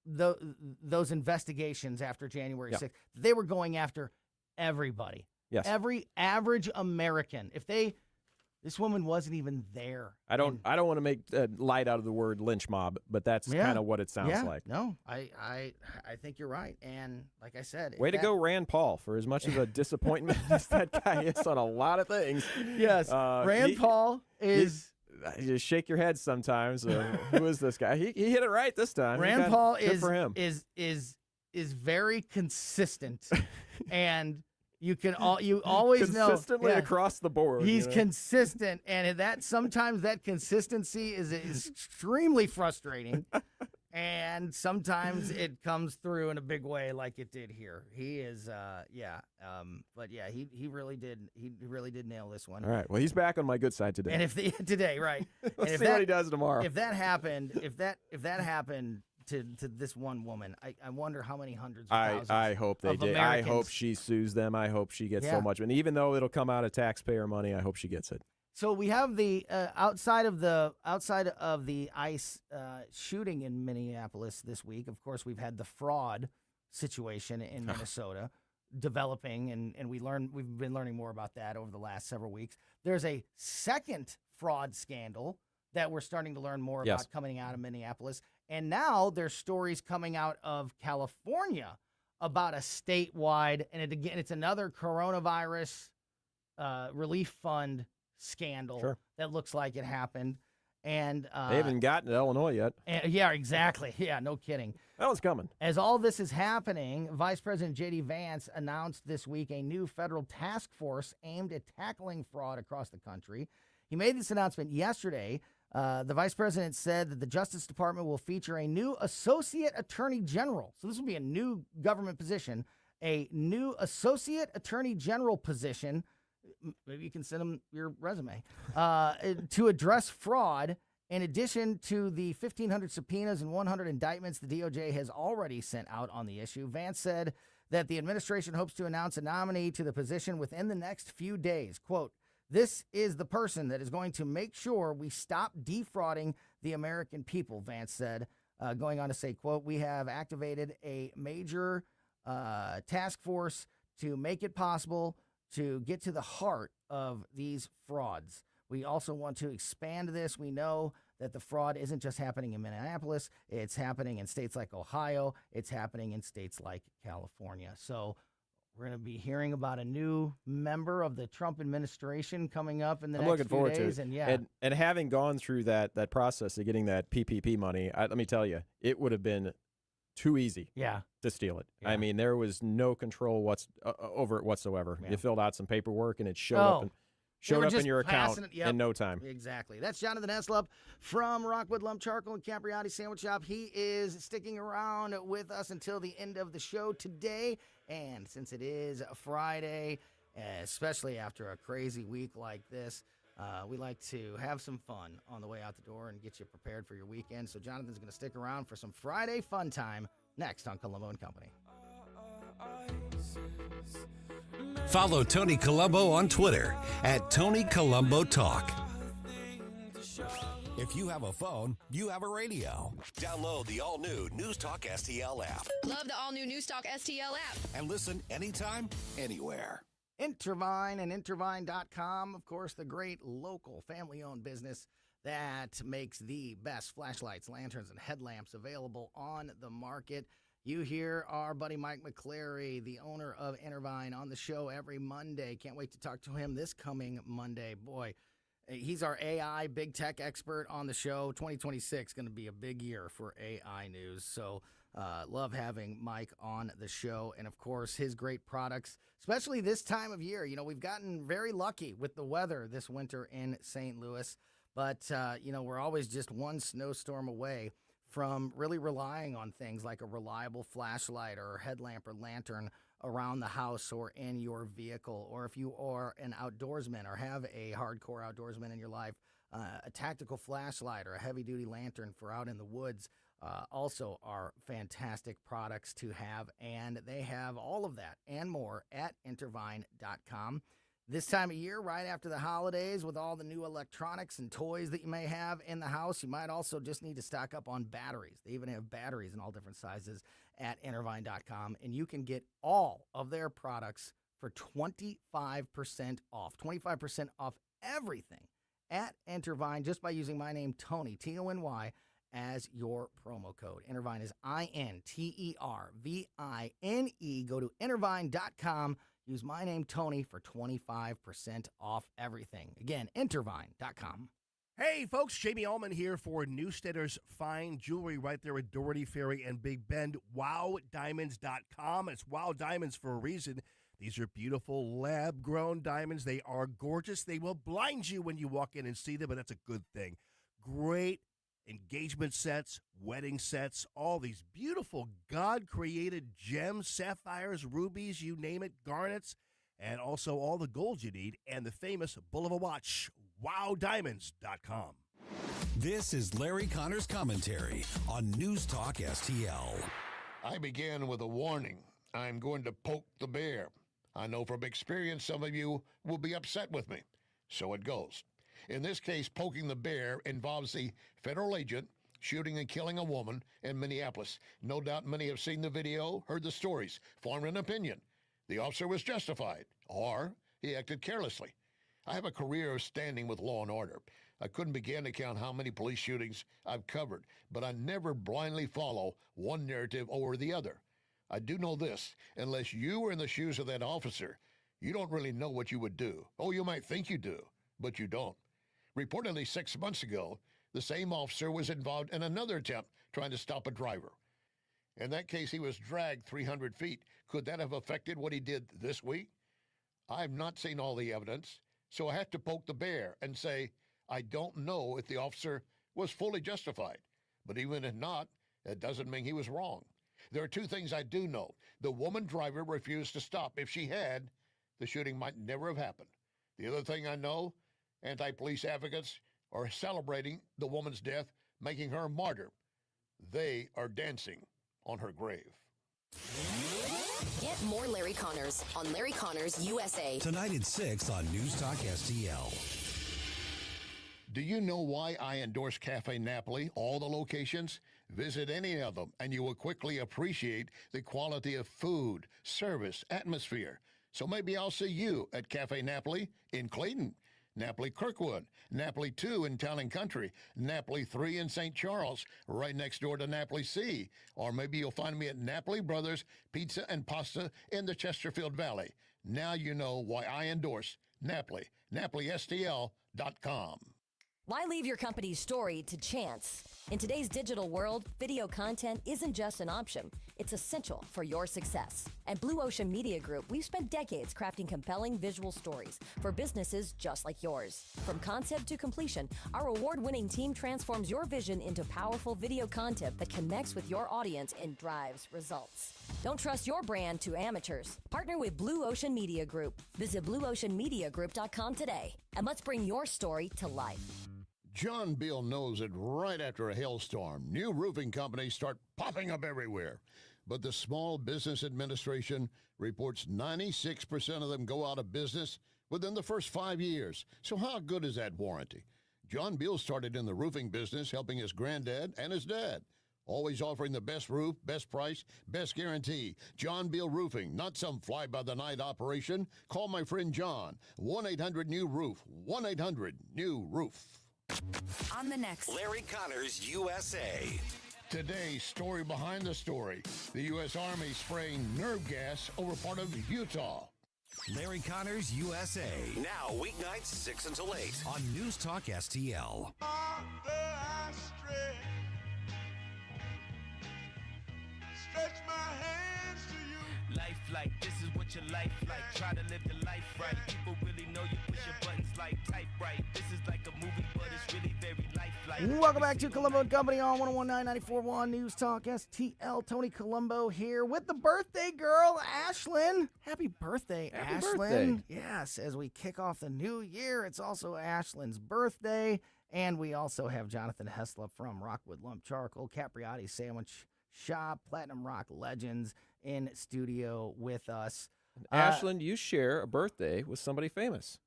those investigations after January 6th, they were going after everybody. Yes. Every average American. This woman wasn't even there. I don't want to make light out of the word lynch mob, but that's kind of what it sounds like. No, I think you're right. And like I said, way to go, Rand Paul, for as much of a disappointment as that guy is on a lot of things. Yes, Rand Paul is. You just shake your head sometimes. Who is this guy? He hit it right this time. Rand Paul is very consistent, and you always know consistently across the board. He's consistent, and sometimes that consistency is extremely frustrating, and sometimes it comes through in a big way, like it did here. He is, but yeah, he really did nail this one. All right, well, he's back on my good side today. And today, right? Let's see what he does tomorrow. If that happened, to this one woman, I wonder how many hundreds of thousands. I hope they did. Americans. I hope she sues them. I hope she gets so much. And even though it'll come out of taxpayer money, I hope she gets it. So we have the outside of the ICE shooting in Minneapolis this week. Of course, we've had the fraud situation in Minnesota developing, and we've been learning more about that over the last several weeks. There's a second fraud scandal that we're starting to learn more about coming out of Minneapolis. And now there's stories coming out of California about a statewide, and it's another coronavirus relief fund scandal that looks like it happened. And they haven't gotten to Illinois yet. Yeah, exactly. Yeah, no kidding. That was coming. As all this is happening, Vice President J.D. Vance announced this week a new federal task force aimed at tackling fraud across the country. He made this announcement yesterday. The vice president said that the Justice Department will feature a new associate attorney general. So this will be a new government position, a new associate attorney general position. Maybe you can send them your resume to address fraud. In addition to the 1,500 subpoenas and 100 indictments the DOJ has already sent out on the issue, Vance said that the administration hopes to announce a nominee to the position within the next few days. Quote, "This is the person that is going to make sure we stop defrauding the American people," Vance said, going on to say, quote, "We have activated a major task force to make it possible to get to the heart of these frauds. We also want to expand this. We know that the fraud isn't just happening in Minneapolis. It's happening in states like Ohio. It's happening in states like California." So we're going to be hearing about a new member of the Trump administration coming up in the next few days. And having gone through that process of getting that PPP money, let me tell you, it would have been too easy to steal it. I mean, there was no control over it whatsoever. You filled out some paperwork, and it showed up in your account in no time. Exactly. That's Jonathan Heslop from Rockwood Lump Charcoal and Capriati Sandwich Shop. He is sticking around with us until the end of the show today. And since it is Friday, especially after a crazy week like this, we like to have some fun on the way out the door and get you prepared for your weekend. So Jonathan's going to stick around for some Friday fun time next on Colombo Company. Follow Tony Colombo on Twitter at Tony Colombo Talk. If you have a phone, you have a radio. Download the all-new News Talk STL app. Love the all-new News Talk STL app. And listen anytime, anywhere. Intervine and Intervine.com, of course, the great local family-owned business that makes the best flashlights, lanterns, and headlamps available on the market. You hear our buddy Mike McCleary, the owner of Intervine, on the show every Monday. Can't wait to talk to him this coming Monday. Boy, he's our AI big tech expert on the show. 2026 going to be a big year for AI news. So love having Mike on the show. And, of course, his great products, especially this time of year. You know, we've gotten very lucky with the weather this winter in St. Louis. But, we're always just one snowstorm away from really relying on things like a reliable flashlight or headlamp or lantern around the house or in your vehicle. Or if you are an outdoorsman or have a hardcore outdoorsman in your life, a tactical flashlight or a heavy-duty lantern for out in the woods also are fantastic products to have. And they have all of that and more at Intervine.com. This time of year, right after the holidays, with all the new electronics and toys that you may have in the house, you might also just need to stock up on batteries. They even have batteries in all different sizes at Intervine.com, and you can get all of their products for 25% off. 25% off everything at Intervine just by using my name, Tony, Tony, as your promo code. Intervine is Intervine. Go to Intervine.com. Use my name, Tony, for 25% off everything. Again, Intervine.com. Hey, folks, Jamie Allman here for Newsteader's Fine Jewelry right there at Doherty Ferry and Big Bend. WowDiamonds.com. It's Wow Diamonds for a reason. These are beautiful lab-grown diamonds. They are gorgeous. They will blind you when you walk in and see them, but that's a good thing. Great engagement sets, wedding sets, all these beautiful God-created gems, sapphires, rubies, you name it, garnets, and also all the gold you need, and the famous bull of a watch, WowDiamonds.com. This is Larry Connor's commentary on News Talk STL. I began with a warning. I'm going to poke the bear. I know from experience some of you will be upset with me. So it goes. In this case, poking the bear involves the federal agent shooting and killing a woman in Minneapolis. No doubt many have seen the video, heard the stories, formed an opinion. The officer was justified, or he acted carelessly. I have a career of standing with law and order. I couldn't begin to count how many police shootings I've covered, but I never blindly follow one narrative over the other. I do know this, unless you were in the shoes of that officer, you don't really know what you would do. Oh, you might think you do, but you don't. Reportedly 6 months ago, the same officer was involved in another attempt trying to stop a driver. In that case, he was dragged 300 feet. Could that have affected what he did this week? I've not seen all the evidence, so I have to poke the bear and say, I don't know if the officer was fully justified. But even if not, it doesn't mean he was wrong. There are two things I do know. The woman driver refused to stop. If she had, the shooting might never have happened. The other thing I know, anti-police advocates are celebrating the woman's death, making her a martyr. They are dancing on her grave. Get more Larry Connors on Larry Connors USA. Tonight at 6 on News Talk STL. Do you know why I endorse Cafe Napoli, all the locations? Visit any of them, and you will quickly appreciate the quality of food, service, atmosphere. So maybe I'll see you at Cafe Napoli in Clayton, Napoli Kirkwood, Napoli 2 in Town and Country, Napoli 3 in St. Charles, right next door to Napoli C. Or maybe you'll find me at Napoli Brothers Pizza and Pasta in the Chesterfield Valley. Now you know why I endorse Napoli, NapoliSTL.com. Why leave your company's story to chance? In today's digital world, video content isn't just an option. It's essential for your success. At Blue Ocean Media Group, we've spent decades crafting compelling visual stories for businesses just like yours. From concept to completion, our award-winning team transforms your vision into powerful video content that connects with your audience and drives results. Don't trust your brand to amateurs. Partner with Blue Ocean Media Group. Visit BlueOceanMediaGroup.com today, and let's bring your story to life. John Beal knows that right after a hailstorm, new roofing companies start popping up everywhere. But the Small Business Administration reports 96% of them go out of business within the first 5 years. So how good is that warranty? John Beal started in the roofing business helping his granddad and his dad. Always offering the best roof, best price, best guarantee. John Beal Roofing, not some fly-by-the-night operation. Call my friend John, 1-800-NEW-ROOF, 1-800-NEW-ROOF. On the next Larry Connors USA. Today's story behind the story. The U.S. Army spraying nerve gas over part of Utah. Larry Connors USA. Now weeknights 6 until 8 on News Talk STL. Stretch my hands to you. Life like, this is what your life like. Try to live the life right. People really know you push your buttons like type right. This is like a movie, but it's really very lifelike. Welcome back to Colombo Company on 101.9 News Talk STL. Tony Colombo here with the birthday girl, Ashlyn. Happy birthday, Happy Ashlyn. birthday. Yes, as we kick off the new year, it's also Ashlyn's birthday. And we also have Jonathan Heslop from Rockwood Lump Charcoal, Capriati Sandwich Shop, Platinum Rock Legends in studio with us. Ashland, you share a birthday with somebody famous.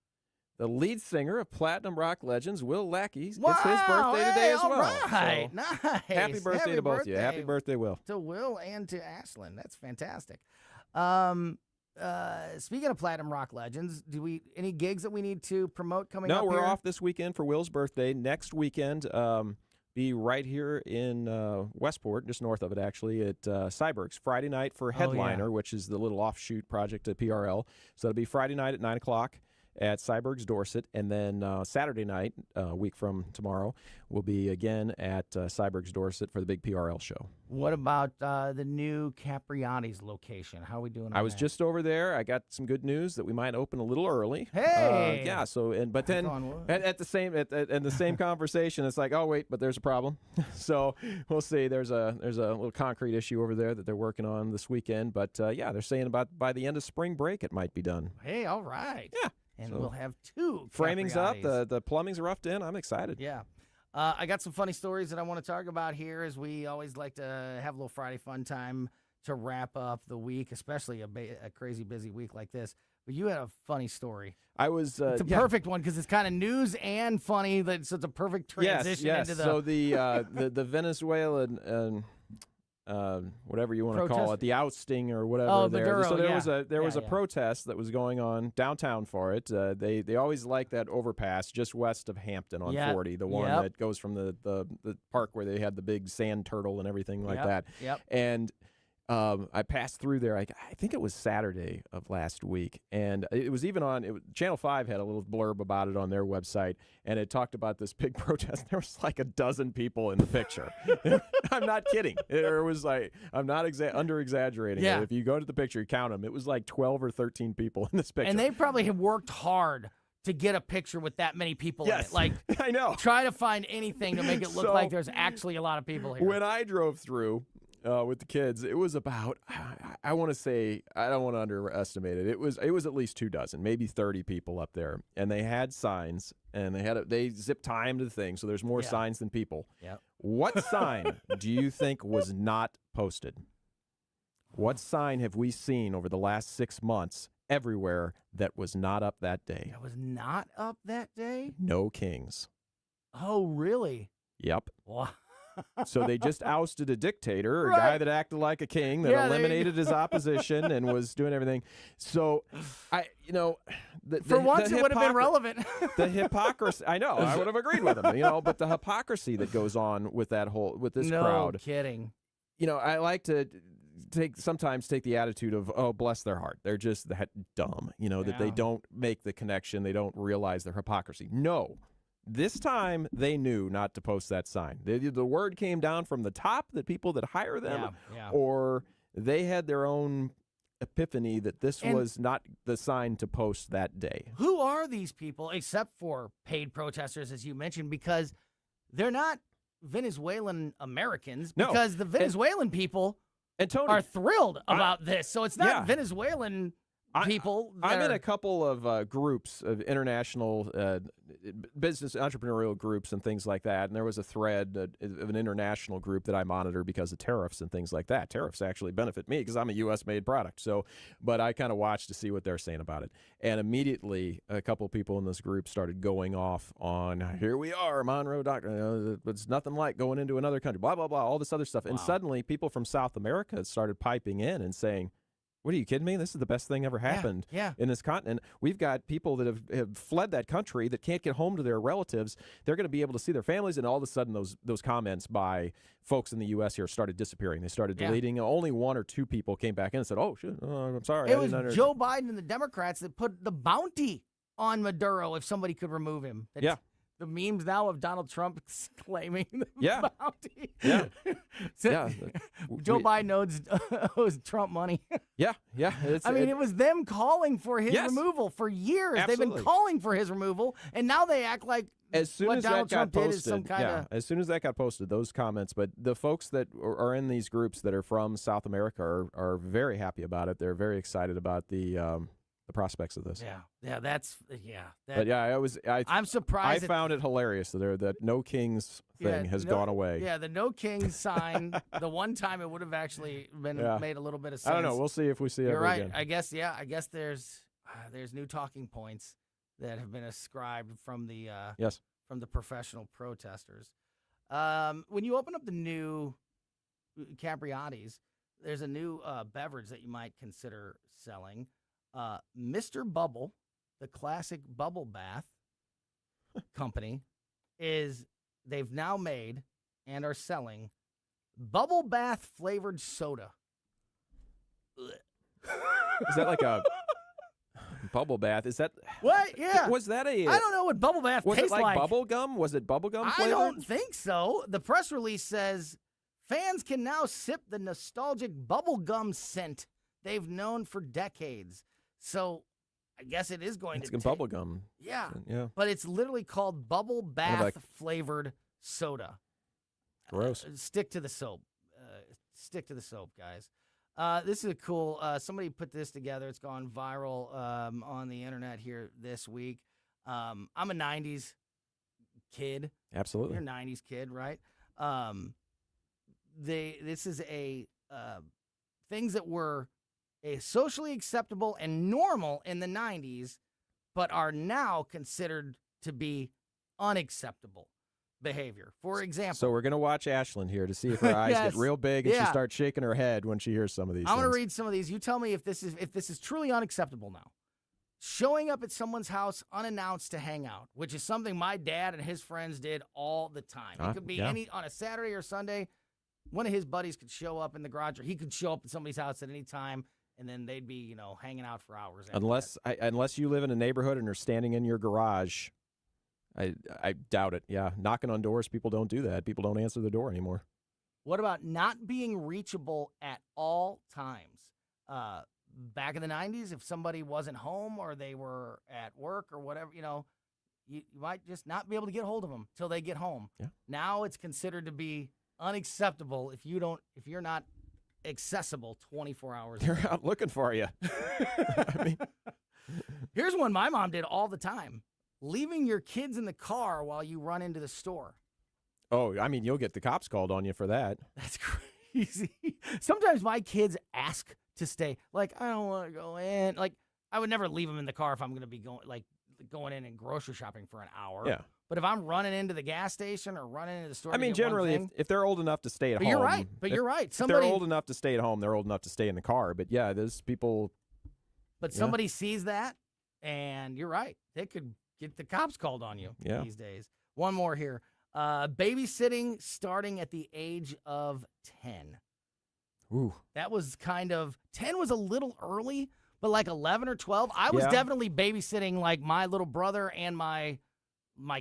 The lead singer of Platinum Rock Legends, Will Lackey, it's his birthday today as well. Right. So, Nice. Happy birthday to both of you. Happy birthday, Will. To Will and to Ashland. That's fantastic. Speaking of Platinum Rock Legends, any gigs that we need to promote coming up? No, we're here? off this weekend for Will's birthday. Next weekend, be right here in Westport, just north of it, actually, at Cyberg's. Friday night for Headliner, which is the little offshoot project of PRL. So it'll be Friday night at 9 o'clock at Cyberg's Dorset, and then Saturday night, a week from tomorrow, will be again at Cyberg's Dorset for the big PRL show. What about the new Capriati's location? How are we doing on I was that? just over there. I got some good news that we might open a little early. Hey! Yeah, so, but then at the same conversation, it's like, oh, wait, but there's a problem. So we'll see. There's a little concrete issue over there that they're working on this weekend. But, yeah, they're saying about by the end of spring break it might be done. Hey, all right. Yeah. And So, we'll have 2 framing's up, Capriati's. the plumbing's roughed in. I'm excited. Yeah. I got some funny stories that I want to talk about here, as we always like to have a little Friday fun time to wrap up the week, especially a crazy busy week like this. But you had a funny story. I was. It's a perfect one because it's kind of news and funny. So it's a perfect transition into the. So the Venezuelan whatever you want to call it, the ousting or whatever. Maduro, so there was a protest that was going on downtown for it. They always like that overpass just west of Hampton on 40, the one that goes from the park where they had the big sand turtle and everything like that. Yep. And I passed through there. I think it was Saturday of last week, and it was even on Channel 5 had a little blurb about it on their website, and it talked about this big protest. There was like a dozen people in the picture. I'm not kidding. There was like, I'm not under exaggerating. Yeah. If you go to the picture, you count them. It was like 12 or 13 people in this picture. And they probably have worked hard to get a picture with that many people in it. Like, I know. Try to find anything to make it look like there's actually a lot of people here. When I drove through with the kids, it was about, I want to say, I don't want to underestimate it. It was at least 24, maybe 30 people up there, and they had signs, and they zip timed the thing, so there's more signs than people. Yep. What sign do you think was not posted? What sign have we seen over the last 6 months everywhere that was not up that day? That was not up that day? No kings. Oh, really? Yep. Wow. So they just ousted a dictator, a guy that acted like a king, that eliminated his opposition and was doing everything. So, for once it would have been relevant. The hypocrisy. I know. I would have agreed with him. But the hypocrisy that goes on with this crowd. No kidding. I like to sometimes take the attitude of, oh, bless their heart. They're just that dumb. That they don't make the connection. They don't realize their hypocrisy. No. This time, they knew not to post that sign. The word came down from the top that people that hire them, or they had their own epiphany that this was not the sign to post that day. Who are these people, except for paid protesters, as you mentioned, because they're not Venezuelan Americans, because the Venezuelan people are thrilled about this. So it's not Venezuelan people. I'm in a couple of groups of international business entrepreneurial groups and things like that, and there was a thread of an international group that I monitor because of tariffs and things like that. Tariffs actually benefit me because I'm a U.S. made product. So, but I kind of watch to see what they're saying about it, and immediately a couple of people in this group started going off on, here we are, Monroe Doctrine. It's nothing like going into another country, blah blah blah, all this other stuff, and suddenly people from South America started piping in and saying, what, are you kidding me? This is the best thing ever happened in this continent. We've got people that have fled that country that can't get home to their relatives. They're going to be able to see their families, and all of a sudden those comments by folks in the U.S. here started disappearing. They started deleting. Only 1 or 2 people came back in and said, oh, shit, I'm sorry. It was Joe Biden and the Democrats that put the bounty on Maduro if somebody could remove him. The memes now of Donald Trump claiming the bounty. Yeah. Joe Biden owes Trump money. Yeah. It was them calling for his removal for years. Absolutely. They've been calling for his removal, and now they act like what Donald Trump did is some kind of... As soon as that got posted, those comments, but the folks that are in these groups that are from South America are very happy about it. They're very excited about the the prospects of this. But I'm surprised. I found it hilarious that No Kings thing has gone away. Yeah, the No Kings sign. The one time it would have actually been made a little bit of sense. I don't know. We'll see if we see it. You're right. Again. I guess there's new talking points that have been ascribed from the from the professional protesters. When you open up the new Capriati's, there's a new beverage that you might consider selling. Mr. Bubble, the classic bubble bath company, they've now made and are selling bubble bath flavored soda. Is that like a bubble bath? Is that what? Yeah. Was that a? I don't know what bubble bath was tastes it like. Bubble gum? Was it bubble gum flavored? I don't think so. The press release says fans can now sip the nostalgic bubble gum scent they've known for decades. So I guess it is going to bubble gum. Yeah. Yeah. But it's literally called bubble bath flavored soda. Gross. Stick to the soap. Stick to the soap, guys. This is a cool. Somebody put this together. It's gone viral on the internet here this week. I'm a '90s kid. Absolutely. You're a '90s kid, right? This is a things that were socially acceptable and normal in the '90s, but are now considered to be unacceptable behavior. For example, so we're gonna watch Ashlyn here to see if her eyes get real big and she starts shaking her head when she hears some of these. I'm gonna read some of these. You tell me if this is truly unacceptable now. Showing up at someone's house unannounced to hang out, which is something my dad and his friends did all the time. It could be on a Saturday or Sunday. One of his buddies could show up in the garage, or he could show up at somebody's house at any time, and then they'd be, hanging out for hours. Unless you live in a neighborhood and are standing in your garage, I doubt it. Yeah, knocking on doors, people don't do that. People don't answer the door anymore. What about not being reachable at all times? Back in the '90s, if somebody wasn't home or they were at work or whatever, you might just not be able to get hold of them till they get home. Yeah. Now it's considered to be unacceptable if you're not accessible 24 hours. They're out looking for you. Here's one my mom did all the time: leaving your kids in the car while you run into the store. Oh, you'll get the cops called on you for that. That's crazy. Sometimes my kids ask to stay. Like, I don't want to go in. Like, I would never leave them in the car if I'm going to be going in and grocery shopping for an hour. Yeah. But if I'm running into the gas station or running into the store, generally, if they're old enough to stay at home. You're right. You're right. If they're old enough to stay at home, they're old enough to stay in the car. But yeah, there's people. But somebody sees that, and you're right. They could get the cops called on you these days. One more here. Babysitting starting at the age of 10. Ooh. That was 10 was a little early, but like 11 or 12. I was definitely babysitting like my little brother and my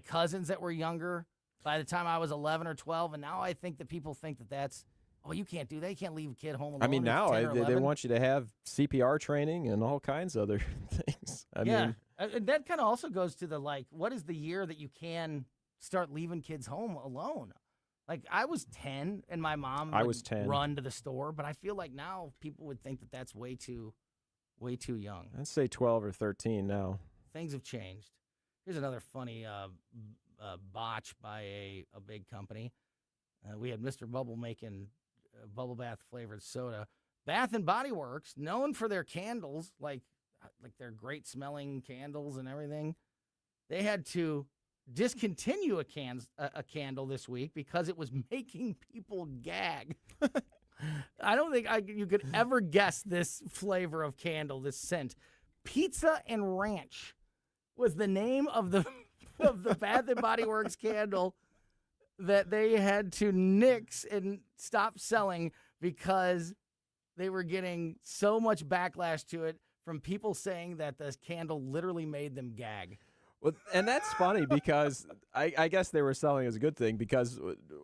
cousins that were younger by the time I was 11 or 12. And now I think that people think that's, you can't do that. You can't leave a kid home alone. Now they want you to have CPR training and all kinds of other things. That kind of also goes to what is the year that you can start leaving kids home alone? Like, I was 10 and my mom would run to the store, but I feel like now people would think that that's way too young. I'd say 12 or 13 now. Things have changed. Here's another funny botch by a big company. We had Mr. Bubble making bubble bath flavored soda. Bath and Body Works, known for their candles, like their great smelling candles and everything, they had to discontinue a candle this week because it was making people gag. I don't think you could ever guess this flavor of candle, this scent. Pizza and Ranch was the name of the Bath and Body Works candle that they had to nix and stop selling because they were getting so much backlash to it from people saying that the candle literally made them gag. Well, and that's funny because I guess they were selling as a good thing because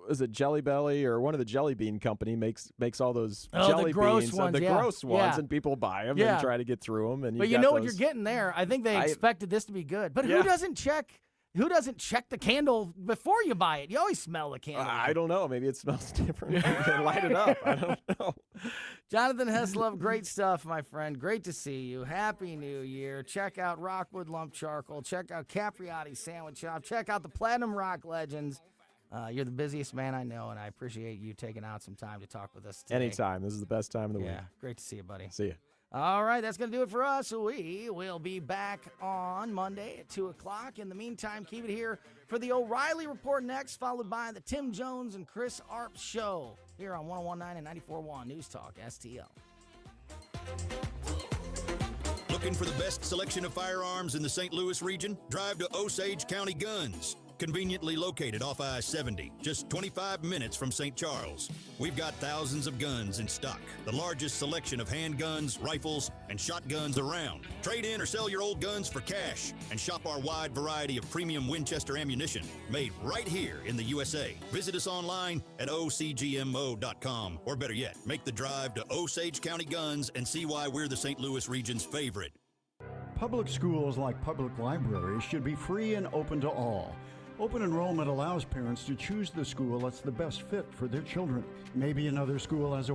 was it Jelly Belly or one of the Jelly Bean company makes all those jelly beans, ones, gross ones, and people buy them and try to get through them. And but you know what you're getting there. I think they expected this to be good. But who doesn't check Who doesn't check the candle before you buy it? You always smell the candle. I don't know. Maybe it smells different. You can light it up. I don't know. Jonathan Heslop, great stuff, my friend. Great to see you. Happy New Year. Check out Rockwood Lump Charcoal. Check out Capriotti Sandwich Shop. Check out the Platinum Rock Legends. You're the busiest man I know, and I appreciate you taking out some time to talk with us today. Anytime. This is the best time of the week. Yeah, great to see you, buddy. See you. All right, that's going to do it for us. We will be back on Monday at 2 o'clock. In the meantime, keep it here for the O'Reilly Report next, followed by the Tim Jones and Chris Arp Show here on 101.9 and 94.1 News Talk STL. Looking for the best selection of firearms in the St. Louis region? Drive to Osage County Guns. Conveniently located off I-70, just 25 minutes from St. Charles. We've got thousands of guns in stock, the largest selection of handguns, rifles, and shotguns around. Trade in or sell your old guns for cash and shop our wide variety of premium Winchester ammunition made right here in the USA. Visit us online at ocgmo.com, or better yet, make the drive to Osage County Guns and see why we're the St. Louis region's favorite. Public schools, like public libraries, should be free and open to all. Open enrollment allows parents to choose the school that's the best fit for their children. Maybe another school has a